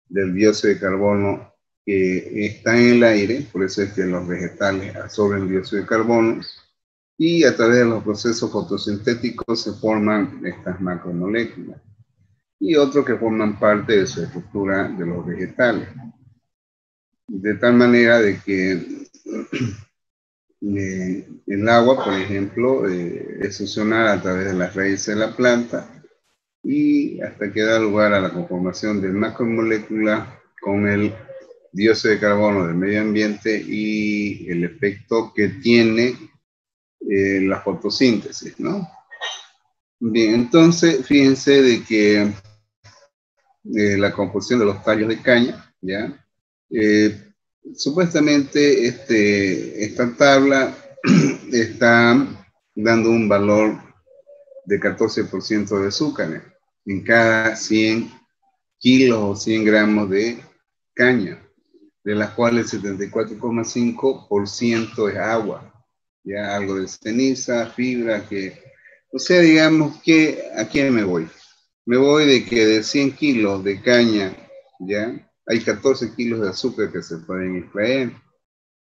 del dióxido de carbono que está en el aire, por eso es que los vegetales absorben dióxido de carbono, y a través de los procesos fotosintéticos se forman estas macromoléculas, y otros que forman parte de su estructura de los vegetales. De tal manera de que el agua, por ejemplo, es succionada a través de las raíces de la planta y hasta que da lugar a la conformación de macromoléculas con el dióxido de carbono del medio ambiente y el efecto que tiene la fotosíntesis, ¿no? Bien, entonces fíjense de que la composición de los tallos de caña, ¿ya? Supuestamente esta tabla está dando un valor de 14% de azúcar en cada 100 kilos o 100 gramos de caña, de las cuales 74,5% es agua, ya algo de ceniza, fibra, o sea, digamos que, ¿a quién me voy? Me voy de que de 100 kilos de caña, ya, hay 14 kilos de azúcar que se pueden extraer,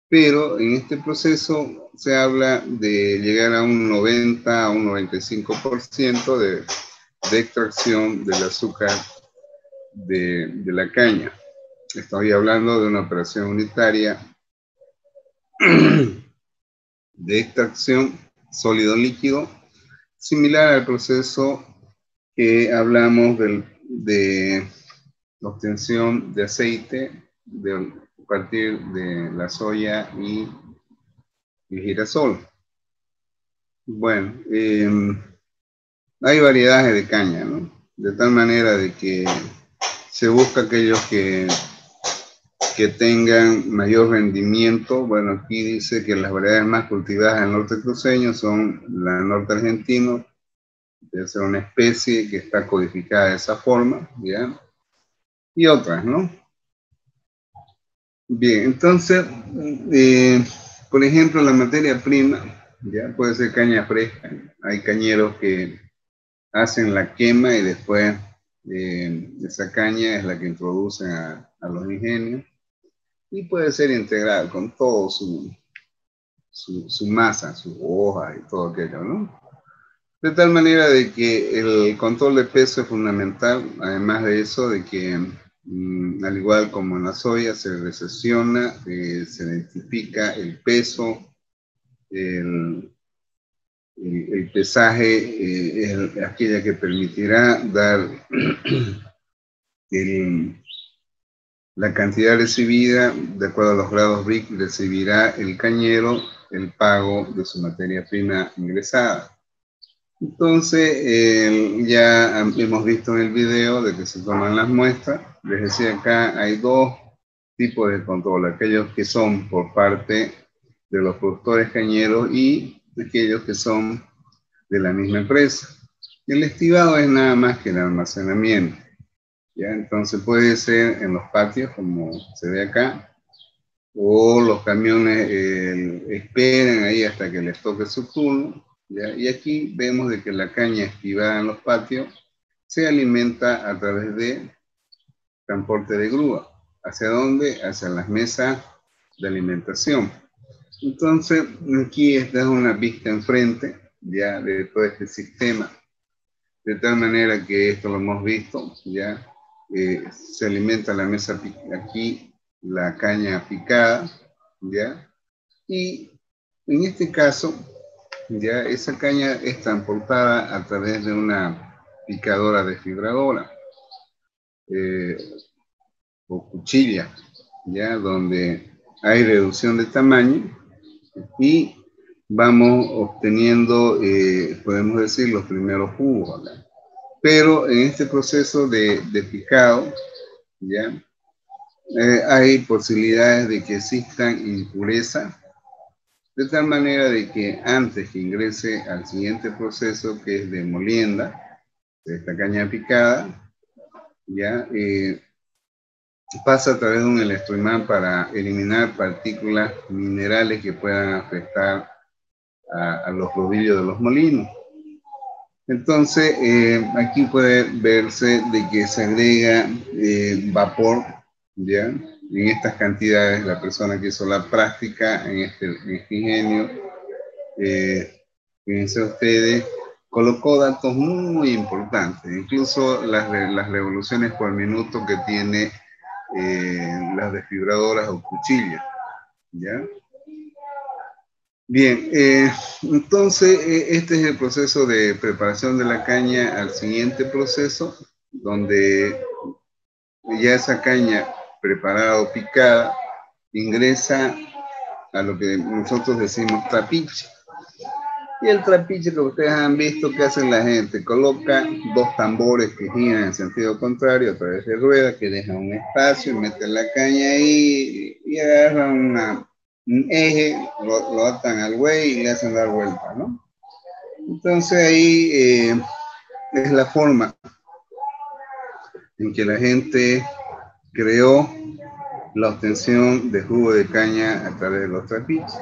pero en este proceso se habla de llegar a un 90 a un 95% de extracción del azúcar de la caña. Estoy hablando de una operación unitaria de extracción sólido-líquido, similar al proceso que hablamos de obtención de aceite a partir de la soya y el girasol. Bueno, hay variedades de caña, ¿no? De tal manera de que se busca aquellos que tengan mayor rendimiento. Bueno, aquí dice que las variedades más cultivadas en el norte cruceño son la norte argentino, debe ser una especie que está codificada de esa forma, ¿ya? Y otras, ¿no? Bien, entonces, por ejemplo, la materia prima, ya puede ser caña fresca. Hay cañeros que hacen la quema y después esa caña es la que introducen a los ingenios. Y puede ser integral con todo su masa, sus hojas y todo aquello, ¿no? De tal manera de que el control de peso es fundamental, además de eso, de que al igual como en la soya se recesiona, se identifica el peso, el pesaje, es aquella que permitirá dar la cantidad recibida, de acuerdo a los grados BRIC, recibirá el cañero el pago de su materia prima ingresada. Entonces, ya hemos visto en el video de que se toman las muestras. Les decía acá, hay dos tipos de control, aquellos que son por parte de los productores cañeros y aquellos que son de la misma empresa. El estivado es nada más que el almacenamiento. ¿Ya? Entonces puede ser en los patios, como se ve acá, o los camiones esperan ahí hasta que les toque su turno, ¿ya? Y aquí vemos de que la caña estivada en los patios se alimenta a través de transporte de grúa. ¿Hacia dónde? Hacia las mesas de alimentación. Entonces, aquí esta es una vista enfrente, ya, de todo este sistema, de tal manera que esto lo hemos visto, ya, se alimenta la mesa aquí, la caña picada, ya, y en este caso, ya, esa caña es transportada a través de una picadora desfibradora, o cuchilla, ya, donde hay reducción de tamaño y vamos obteniendo, podemos decir, los primeros jugos, ¿verdad? Pero en este proceso de picado, ¿ya? Hay posibilidades de que existan impurezas, de tal manera de que antes que ingrese al siguiente proceso, que es de molienda, de esta caña picada, ¿ya? Pasa a través de un electroimán para eliminar partículas minerales que puedan afectar a los rodillos de los molinos. Entonces, aquí puede verse de que se agrega vapor, ¿ya? En estas cantidades, la persona que hizo la práctica en este ingenio, fíjense ustedes, colocó datos muy importantes, incluso las revoluciones por minuto que tiene las desfibradoras o cuchillas, ¿ya? Bien, entonces este es el proceso de preparación de la caña al siguiente proceso, donde ya esa caña preparada o picada ingresa a lo que nosotros decimos trapiche. Y el trapiche, que ustedes han visto que hace la gente, coloca dos tambores que giran en sentido contrario a través de ruedas que dejan un espacio y meten la caña ahí y agarran un eje, lo atan al buey y le hacen dar vuelta, ¿no? Entonces ahí es la forma en que la gente creó la obtención de jugo de caña a través de los trapiches.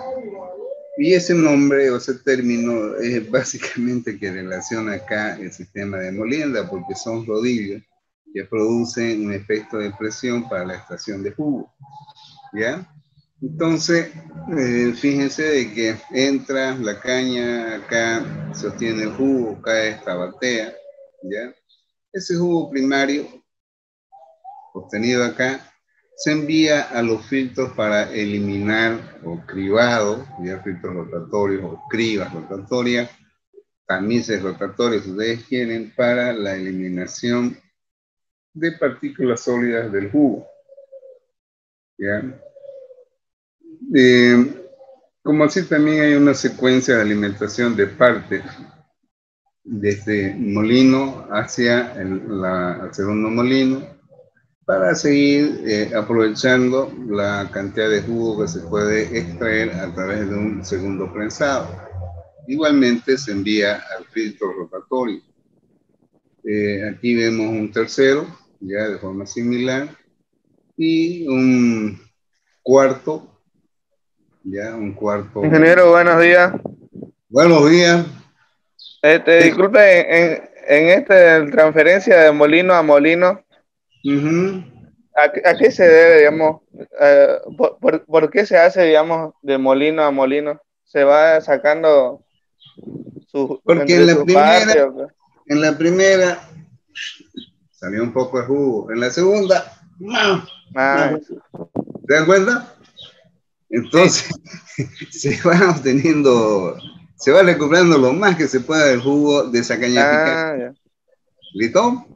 Y ese nombre o ese término es básicamente que relaciona acá el sistema de molienda, porque son rodillos que producen un efecto de presión para la extracción de jugo, ¿ya? Entonces, fíjense de que entra la caña, acá se obtiene el jugo, cae esta batea, ¿ya? Ese jugo primario obtenido acá se envía a los filtros para eliminar o cribado, ya filtros rotatorios o cribas rotatorias, tamices rotatorios, si ustedes quieren, para la eliminación de partículas sólidas del jugo. ¿Ya? Como así también hay una secuencia de alimentación de partes desde molino hacia el segundo molino para seguir aprovechando la cantidad de jugo que se puede extraer a través de un segundo prensado. Igualmente se envía al filtro rotatorio. Aquí vemos un tercero, ya de forma similar, y un cuarto, ya un cuarto. Ingeniero, buenos días. Buenos días. Disculpe, en esta transferencia de molino a molino, ¿a qué se debe, digamos? ¿Por qué se hace, digamos, de molino a molino? ¿Se va sacando porque en la primera salió un poco de jugo, en la segunda, ¿te das cuenta? Entonces, sí. se va recuperando lo más que se pueda del jugo de esa caña picante. ¿Listo?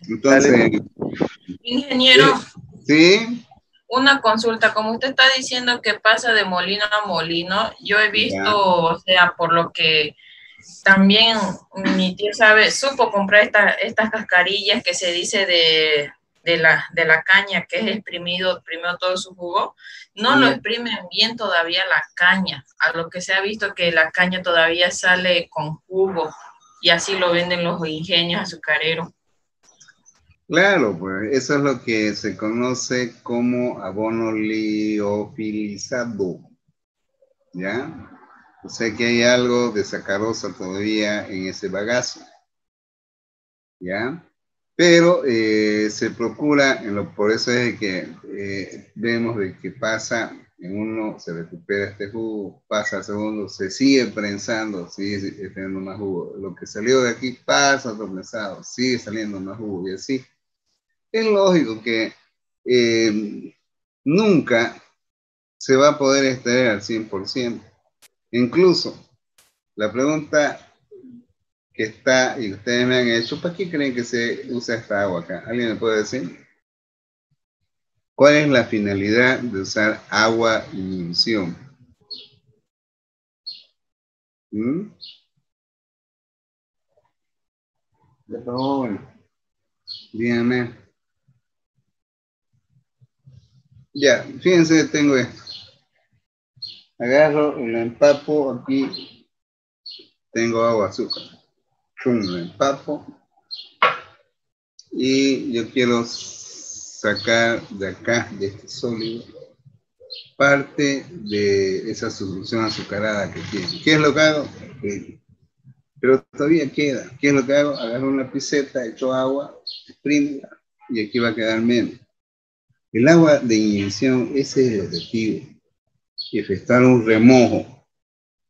Entonces, ingeniero, sí. Una consulta, como usted está diciendo que pasa de molino a molino, yo he visto, o sea, por lo que también mi tío supo comprar estas cascarillas que se dice de la caña, que es exprimido todo su jugo, no lo exprimen bien todavía la caña, a lo que se ha visto que la caña todavía sale con jugo, y así lo venden los ingenios azucareros. Claro, pues eso es lo que se conoce como abono liofilizado, ¿ya? O sea que hay algo de sacarosa todavía en ese bagazo, ¿ya? Pero se procura, por eso es que vemos de que pasa, en uno se recupera este jugo, pasa al segundo, se sigue prensando, sigue teniendo más jugo. Lo que salió de aquí pasa a otro prensado, sigue saliendo más jugo y así. Es lógico que nunca se va a poder extraer al 100%. Incluso la pregunta que está, y ustedes me han hecho, ¿para qué creen que se usa esta agua acá? ¿Alguien me puede decir? ¿Cuál es la finalidad de usar agua inhibición? Bueno, díganme. Ya, fíjense, tengo esto. Agarro y lo empapo aquí. Tengo agua, azúcar. Lo empapo. Y yo quiero sacar de acá, de este sólido, parte de esa solución azucarada que tiene. ¿Qué es lo que hago? Pero todavía queda. ¿Qué es lo que hago? Agarro una lapiceta, echo agua, exprimo, y aquí va a quedar menos. El agua de inyección, ese es el objetivo. Efectuar un remojo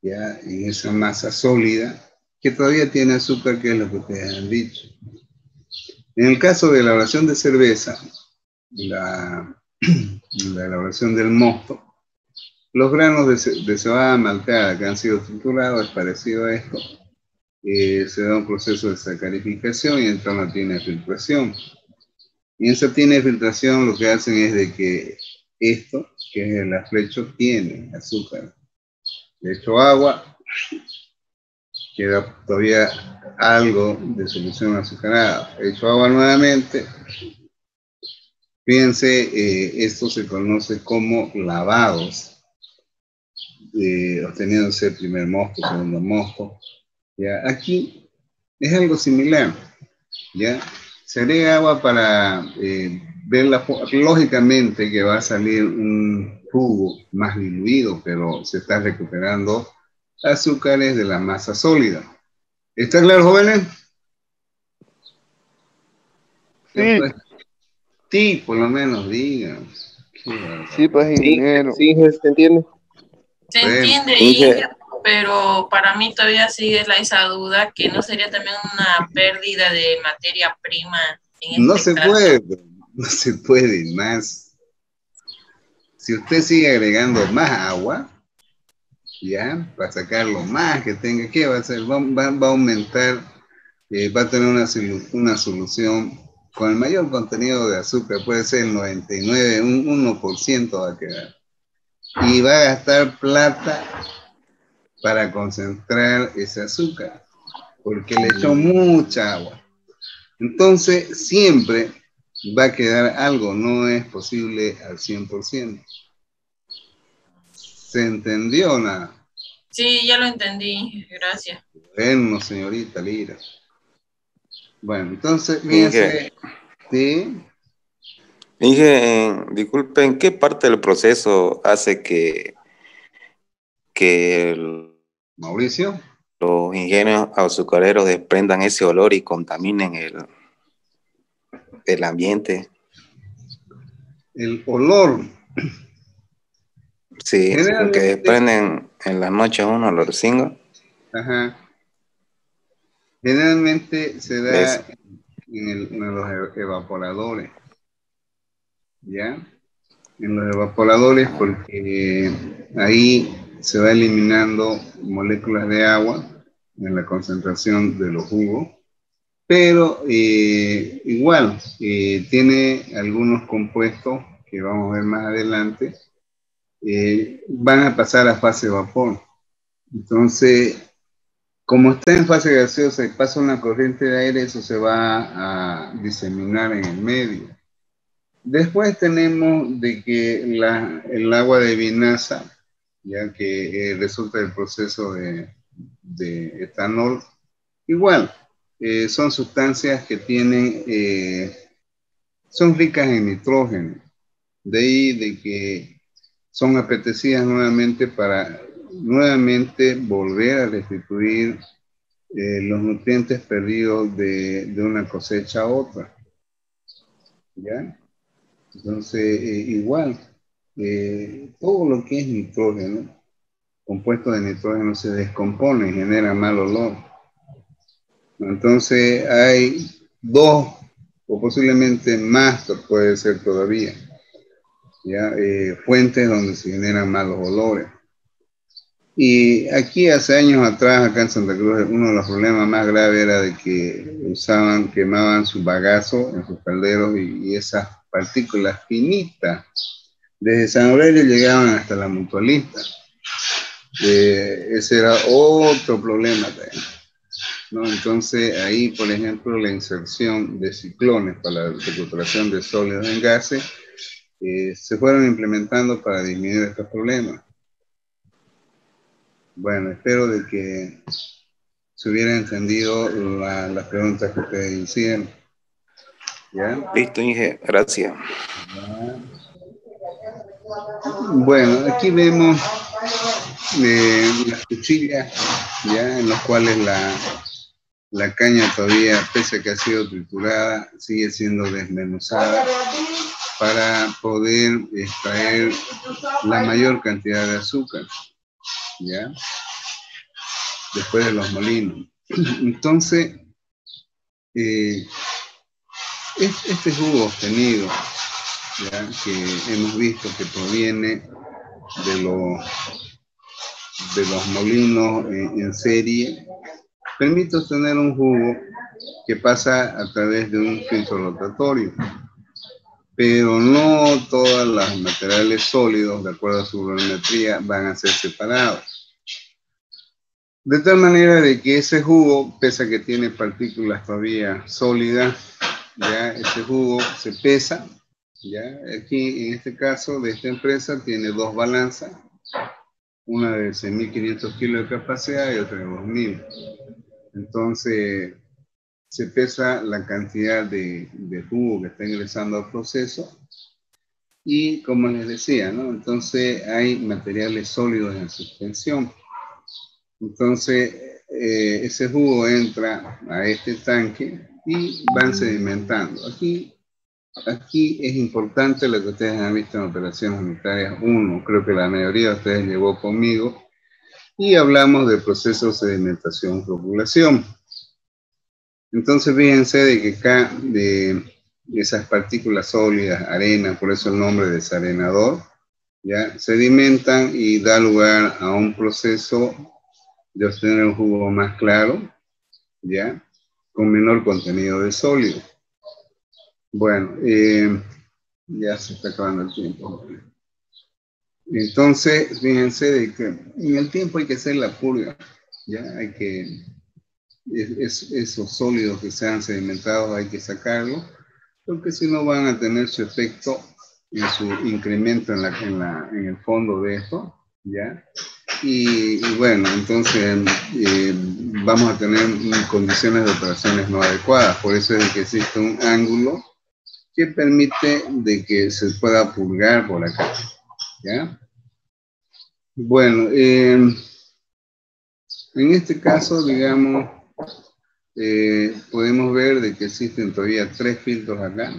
ya en esa masa sólida que todavía tiene azúcar, que es lo que ustedes han dicho. En el caso de la elaboración de cerveza, la elaboración del mosto, los granos de cebada malteada que han sido triturados es parecido a esto. Se da un proceso de sacarificación y entra una tina de filtración. Y en esa tina de filtración lo que hacen es de que esto, que es el aflecho, tiene azúcar. Le echo agua, queda todavía algo de solución azucarada. Echo agua nuevamente. Fíjense, esto se conoce como lavados, obteniéndose el primer mosto, segundo mosto. ¿Ya? Aquí es algo similar, ¿ya? Se agrega agua para ver lógicamente que va a salir un jugo más diluido, pero se está recuperando azúcares de la masa sólida. ¿Está claro, jóvenes? Sí. Pues, sí, por lo menos digan. Sí, pues ingeniero. Sí, se entiende. Se entiende, pero para mí todavía sigue esa duda que no sería también una pérdida de materia prima en No este se caso. puede, no se puede más. Si usted sigue agregando más agua, ya, para sacar lo más que tenga, ¿qué va a hacer? Va a aumentar, va a tener una solución con el mayor contenido de azúcar, puede ser el 99, un 1% va a quedar. Y va a gastar plata para concentrar ese azúcar, porque le echó mucha agua. Entonces, siempre va a quedar algo, no es posible al 100%. ¿Se entendió nada? Sí, ya lo entendí, gracias. Bueno, señorita Lira. Bueno, entonces, Inge, fíjense, ¿sí? Inge, disculpe, ¿en qué parte del proceso hace que Mauricio. los ingenios azucareros desprendan ese olor y contaminen el ambiente? El olor. Sí, porque Generalmente, desprenden en la noche uno olorcingo. ajá, generalmente se da ¿Ves? en los evaporadores, ¿ya? En los evaporadores porque ahí se va eliminando moléculas de agua en la concentración de los jugos, pero igual tiene algunos compuestos que vamos a ver más adelante, van a pasar a fase vapor. Entonces, como está en fase gaseosa y pasa una corriente de aire, eso se va a diseminar en el medio. Después tenemos de que el agua de vinaza, ya que resulta del proceso de etanol, igual, son sustancias que tienen, son ricas en nitrógeno. De ahí de que son apetecidas nuevamente para nuevamente volver a restituir los nutrientes perdidos de una cosecha a otra. ¿Ya? Entonces, igual, todo lo que es nitrógeno, compuesto de nitrógeno, se descompone y genera mal olor. Entonces, hay dos, o posiblemente más, puede ser todavía, ¿ya? Fuentes donde se generan malos olores. Y aquí hace años atrás, acá en Santa Cruz, uno de los problemas más graves era de que quemaban su bagazo en sus calderos y esas partículas finitas desde San Aurelio llegaban hasta la Mutualista. Ese era otro problema también, ¿no? Entonces ahí, por ejemplo, la inserción de ciclones para la recuperación de sólidos en gases se fueron implementando para disminuir estos problemas. Bueno, espero de que se hubiera entendido las preguntas que ustedes hicieron. ¿Ya? Listo, Inge, gracias. Bueno, aquí vemos las cuchillas, ¿ya? En las cuales la caña todavía, pese a que ha sido triturada, sigue siendo desmenuzada para poder extraer la mayor cantidad de azúcar, ¿ya? Después de los molinos. Entonces, este jugo obtenido, ¿ya? Que hemos visto que proviene de los molinos en serie, permite obtener un jugo que pasa a través de un filtro rotatorio, pero no todos los materiales sólidos, de acuerdo a su volumetría, van a ser separados. De tal manera de que ese jugo, pese a que tiene partículas todavía sólidas, ya ese jugo se pesa, ya aquí en este caso de esta empresa tiene dos balanzas, una de 6.500 kilos de capacidad y otra de 2.000. Entonces se pesa la cantidad de jugo que está ingresando al proceso y como les decía, ¿no? Entonces hay materiales sólidos en suspensión. Entonces, ese jugo entra a este tanque y van sedimentando. Aquí es importante lo que ustedes han visto en Operaciones Unitarias 1. Creo que la mayoría de ustedes llegó conmigo y hablamos del proceso de sedimentación-floculación. Entonces, fíjense de que acá, de esas partículas sólidas, arena, por eso el nombre de desarenador, ya sedimentan y da lugar a un proceso de obtener un jugo más claro, ¿ya? Con menor contenido de sólido. Bueno, ya se está acabando el tiempo. Entonces, fíjense de que en el tiempo hay que hacer la purga, ya hay que, esos sólidos que se han sedimentado hay que sacarlos, porque si no van a tener su efecto en su incremento en el fondo de esto, ¿ya? Y bueno, entonces vamos a tener condiciones de operaciones no adecuadas, por eso es que existe un ángulo que permite de que se pueda purgar por acá, ¿ya? Bueno, en este caso, digamos, podemos ver de que existen todavía 3 filtros acá,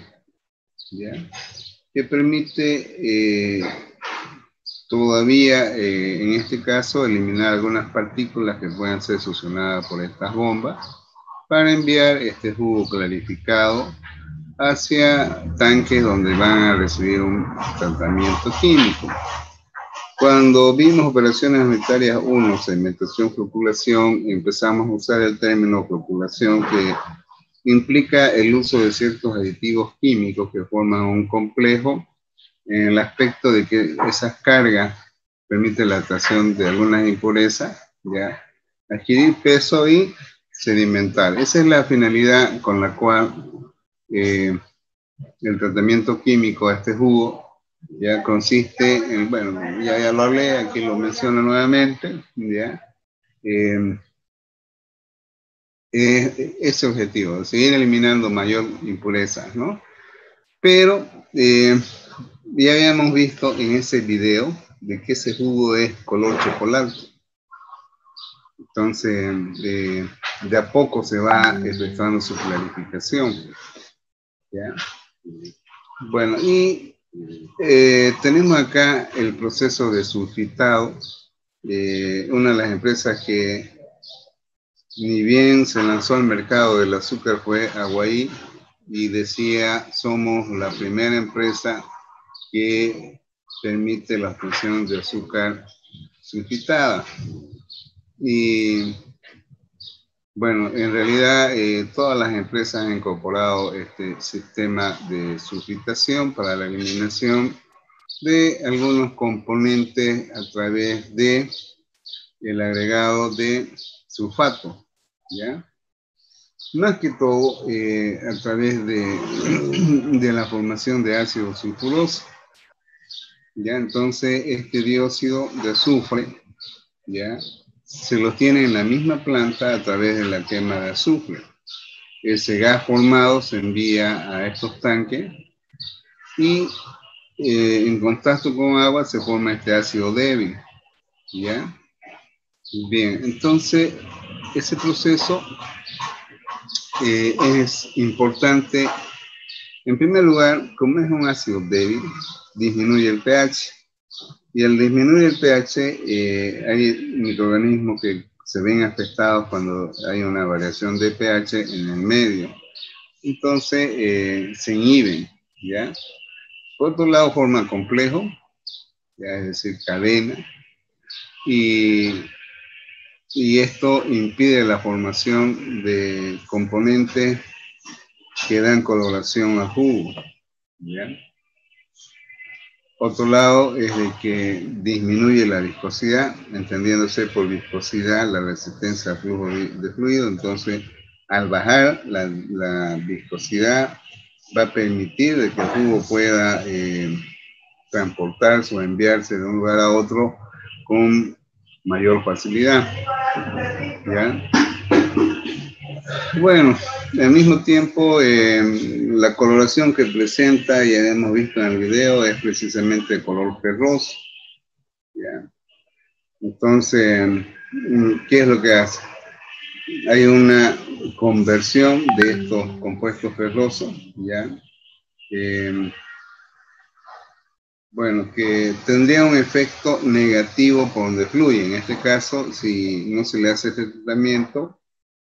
¿ya? Que permite todavía, en este caso, eliminar algunas partículas que puedan ser succionadas por estas bombas para enviar este jugo clarificado hacia tanques donde van a recibir un tratamiento químico. Cuando vimos operaciones unitarias 1, segmentación, floculación, empezamos a usar el término floculación, que implica el uso de ciertos aditivos químicos que forman un complejo en el aspecto de que esas cargas permiten la atracción de algunas impurezas, ¿ya? Adquirir peso y sedimentar. Esa es la finalidad con la cual el tratamiento químico a este jugo ya consiste en, bueno, ya lo hablé, aquí lo menciono nuevamente, ¿ya? Ese objetivo, seguir eliminando mayor impureza, ¿no? Pero ya habíamos visto en ese video de que ese jugo es color chocolate. Entonces, de a poco se va efectuando su clarificación, ¿ya? Bueno, y tenemos acá el proceso de sulfitado. Una de las empresas que ni bien se lanzó al mercado del azúcar fue Aguaí, y decía, somos la primera empresa que permite la obtención de azúcar sulfitada. Y bueno, en realidad todas las empresas han incorporado este sistema de sulfitación para la eliminación de algunos componentes a través de el agregado de sulfato, ¿ya? Más que todo a través de la formación de ácido sulfuroso, ¿ya? Entonces este dióxido de azufre, ¿ya? Se lo tiene en la misma planta a través de la quema de azufre. Ese gas formado se envía a estos tanques y en contacto con agua se forma este ácido débil, ¿ya? Bien, entonces ese proceso es importante. En primer lugar, como es un ácido débil, disminuye el pH. Y al disminuir el pH, hay microorganismos que se ven afectados cuando hay una variación de pH en el medio. Entonces, se inhiben, ¿ya? Por otro lado, forma complejo, ¿ya? Es decir, cadena. Y esto impide la formación de componentes que dan coloración al jugo, ¿ya? Otro lado es de que disminuye la viscosidad, entendiéndose por viscosidad la resistencia al flujo de fluido. Entonces, al bajar la viscosidad, va a permitir de que el jugo pueda transportarse o enviarse de un lugar a otro con mayor facilidad, ¿ya? Bueno, al mismo tiempo, la coloración que presenta, ya hemos visto en el video, es precisamente de color ferroso, ¿ya? Entonces, ¿qué es lo que hace? Hay una conversión de estos compuestos ferrosos, ¿ya? Bueno, que tendría un efecto negativo por donde fluye. En este caso, si no se le hace este tratamiento,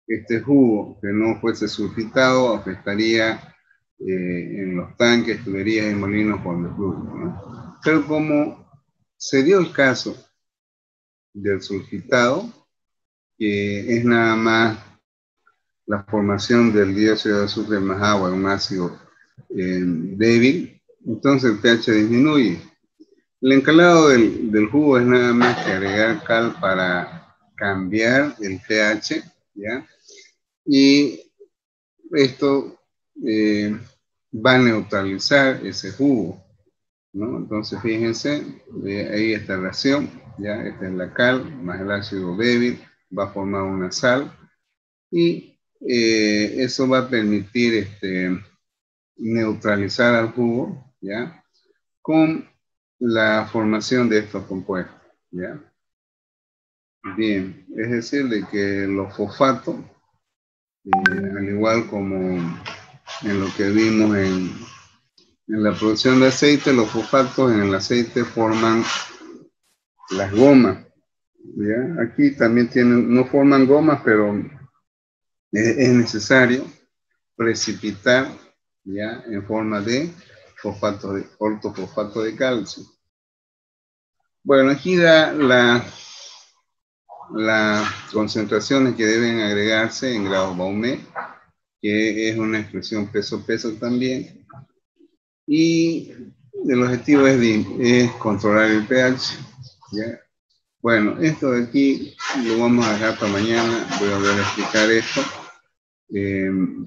este jugo que no fuese sulfitado afectaría en los tanques, tuberías y molinos por donde fluye, ¿no? Pero como se dio el caso del sulfitado, que es nada más la formación del dióxido de azufre más agua, un ácido débil, entonces el pH disminuye. El encalado del jugo es nada más que agregar cal para cambiar el pH, ¿ya? Y esto va a neutralizar ese jugo, ¿no? Entonces fíjense, ahí esta reacción, ya, esta es la cal más el ácido débil, va a formar una sal y eso va a permitir neutralizar al jugo, ya, con la formación de estos compuestos, ya. Bien, es decir, de que los fosfatos, al igual como en lo que vimos en la producción de aceite, los fosfatos en el aceite forman las gomas, ¿ya? Aquí también no forman gomas, pero es necesario precipitar, ¿ya? En forma de ortofosfato de calcio. Bueno, aquí da las concentraciones que deben agregarse en grados Baumet, que es una expresión peso-peso también. Y el objetivo es controlar el pH, ¿ya? Bueno, esto de aquí lo vamos a dejar para mañana. Voy a volver a explicar esto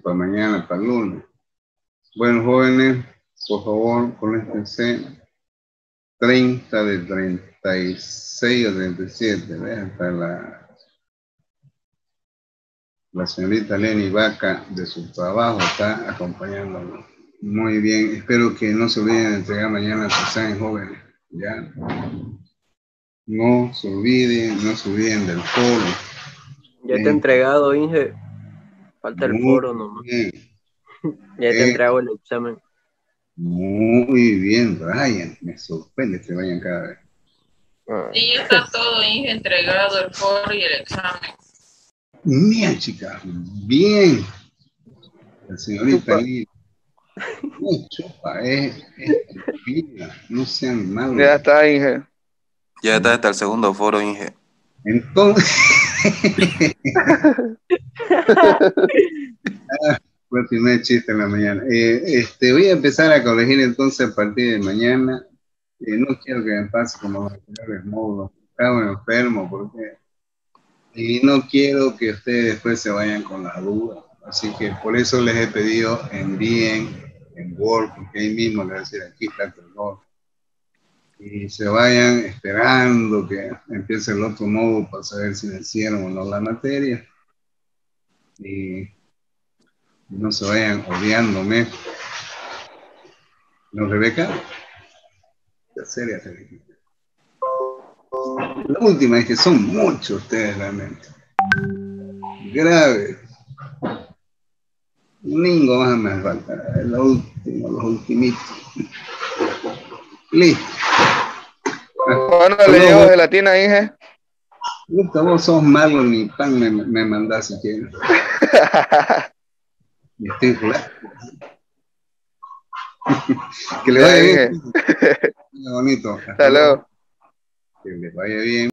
para mañana, para el lunes. Bueno, jóvenes, por favor, conéctense. 30 de 36 o 37, ¿ves? Hasta la señorita Lenny Vaca de su trabajo está acompañándonos. Muy bien, espero que no se olviden de entregar mañana su examen, jóvenes, ¿ya? No se olviden del foro. Ya te he entregado, Inge. Falta el foro nomás. Bien. Ya te he entregado el examen. Muy bien, Ryan. Me sorprende que vayan cada vez. Sí, está todo, Inge, entregado, el foro y el examen. Mira, chicas, bien. La señorita Lee. No, chupa, tranquila, no sean malos. Ya está, Inge. Ya está hasta el segundo foro, Inge. Entonces, fue el primer chiste en la mañana. Voy a empezar a corregir entonces a partir de mañana. No quiero que me pase como los anteriores módulos. Estaba enfermo porque... Y no quiero que ustedes después se vayan con las dudas. Así que por eso les he pedido envíen en Word, porque ahí mismo les voy a decir, aquí está el Word. Y se vayan esperando que empiece el otro módulo para saber si vencieron o no la materia. Y no se vayan odiándome. ¿No, Rebeca? Ya seria, Rebeca. La última es que son muchos ustedes realmente. Grave. Ningo más me falta. La última, los ultimitos. Listo. ¿Cuándo le llevo gelatina, Inge? Listo, vos sos malo, ni pan me mandás si quieres. Y estoy flaco. Que le vaya bien. Bonito. Hasta luego. Que le vaya bien.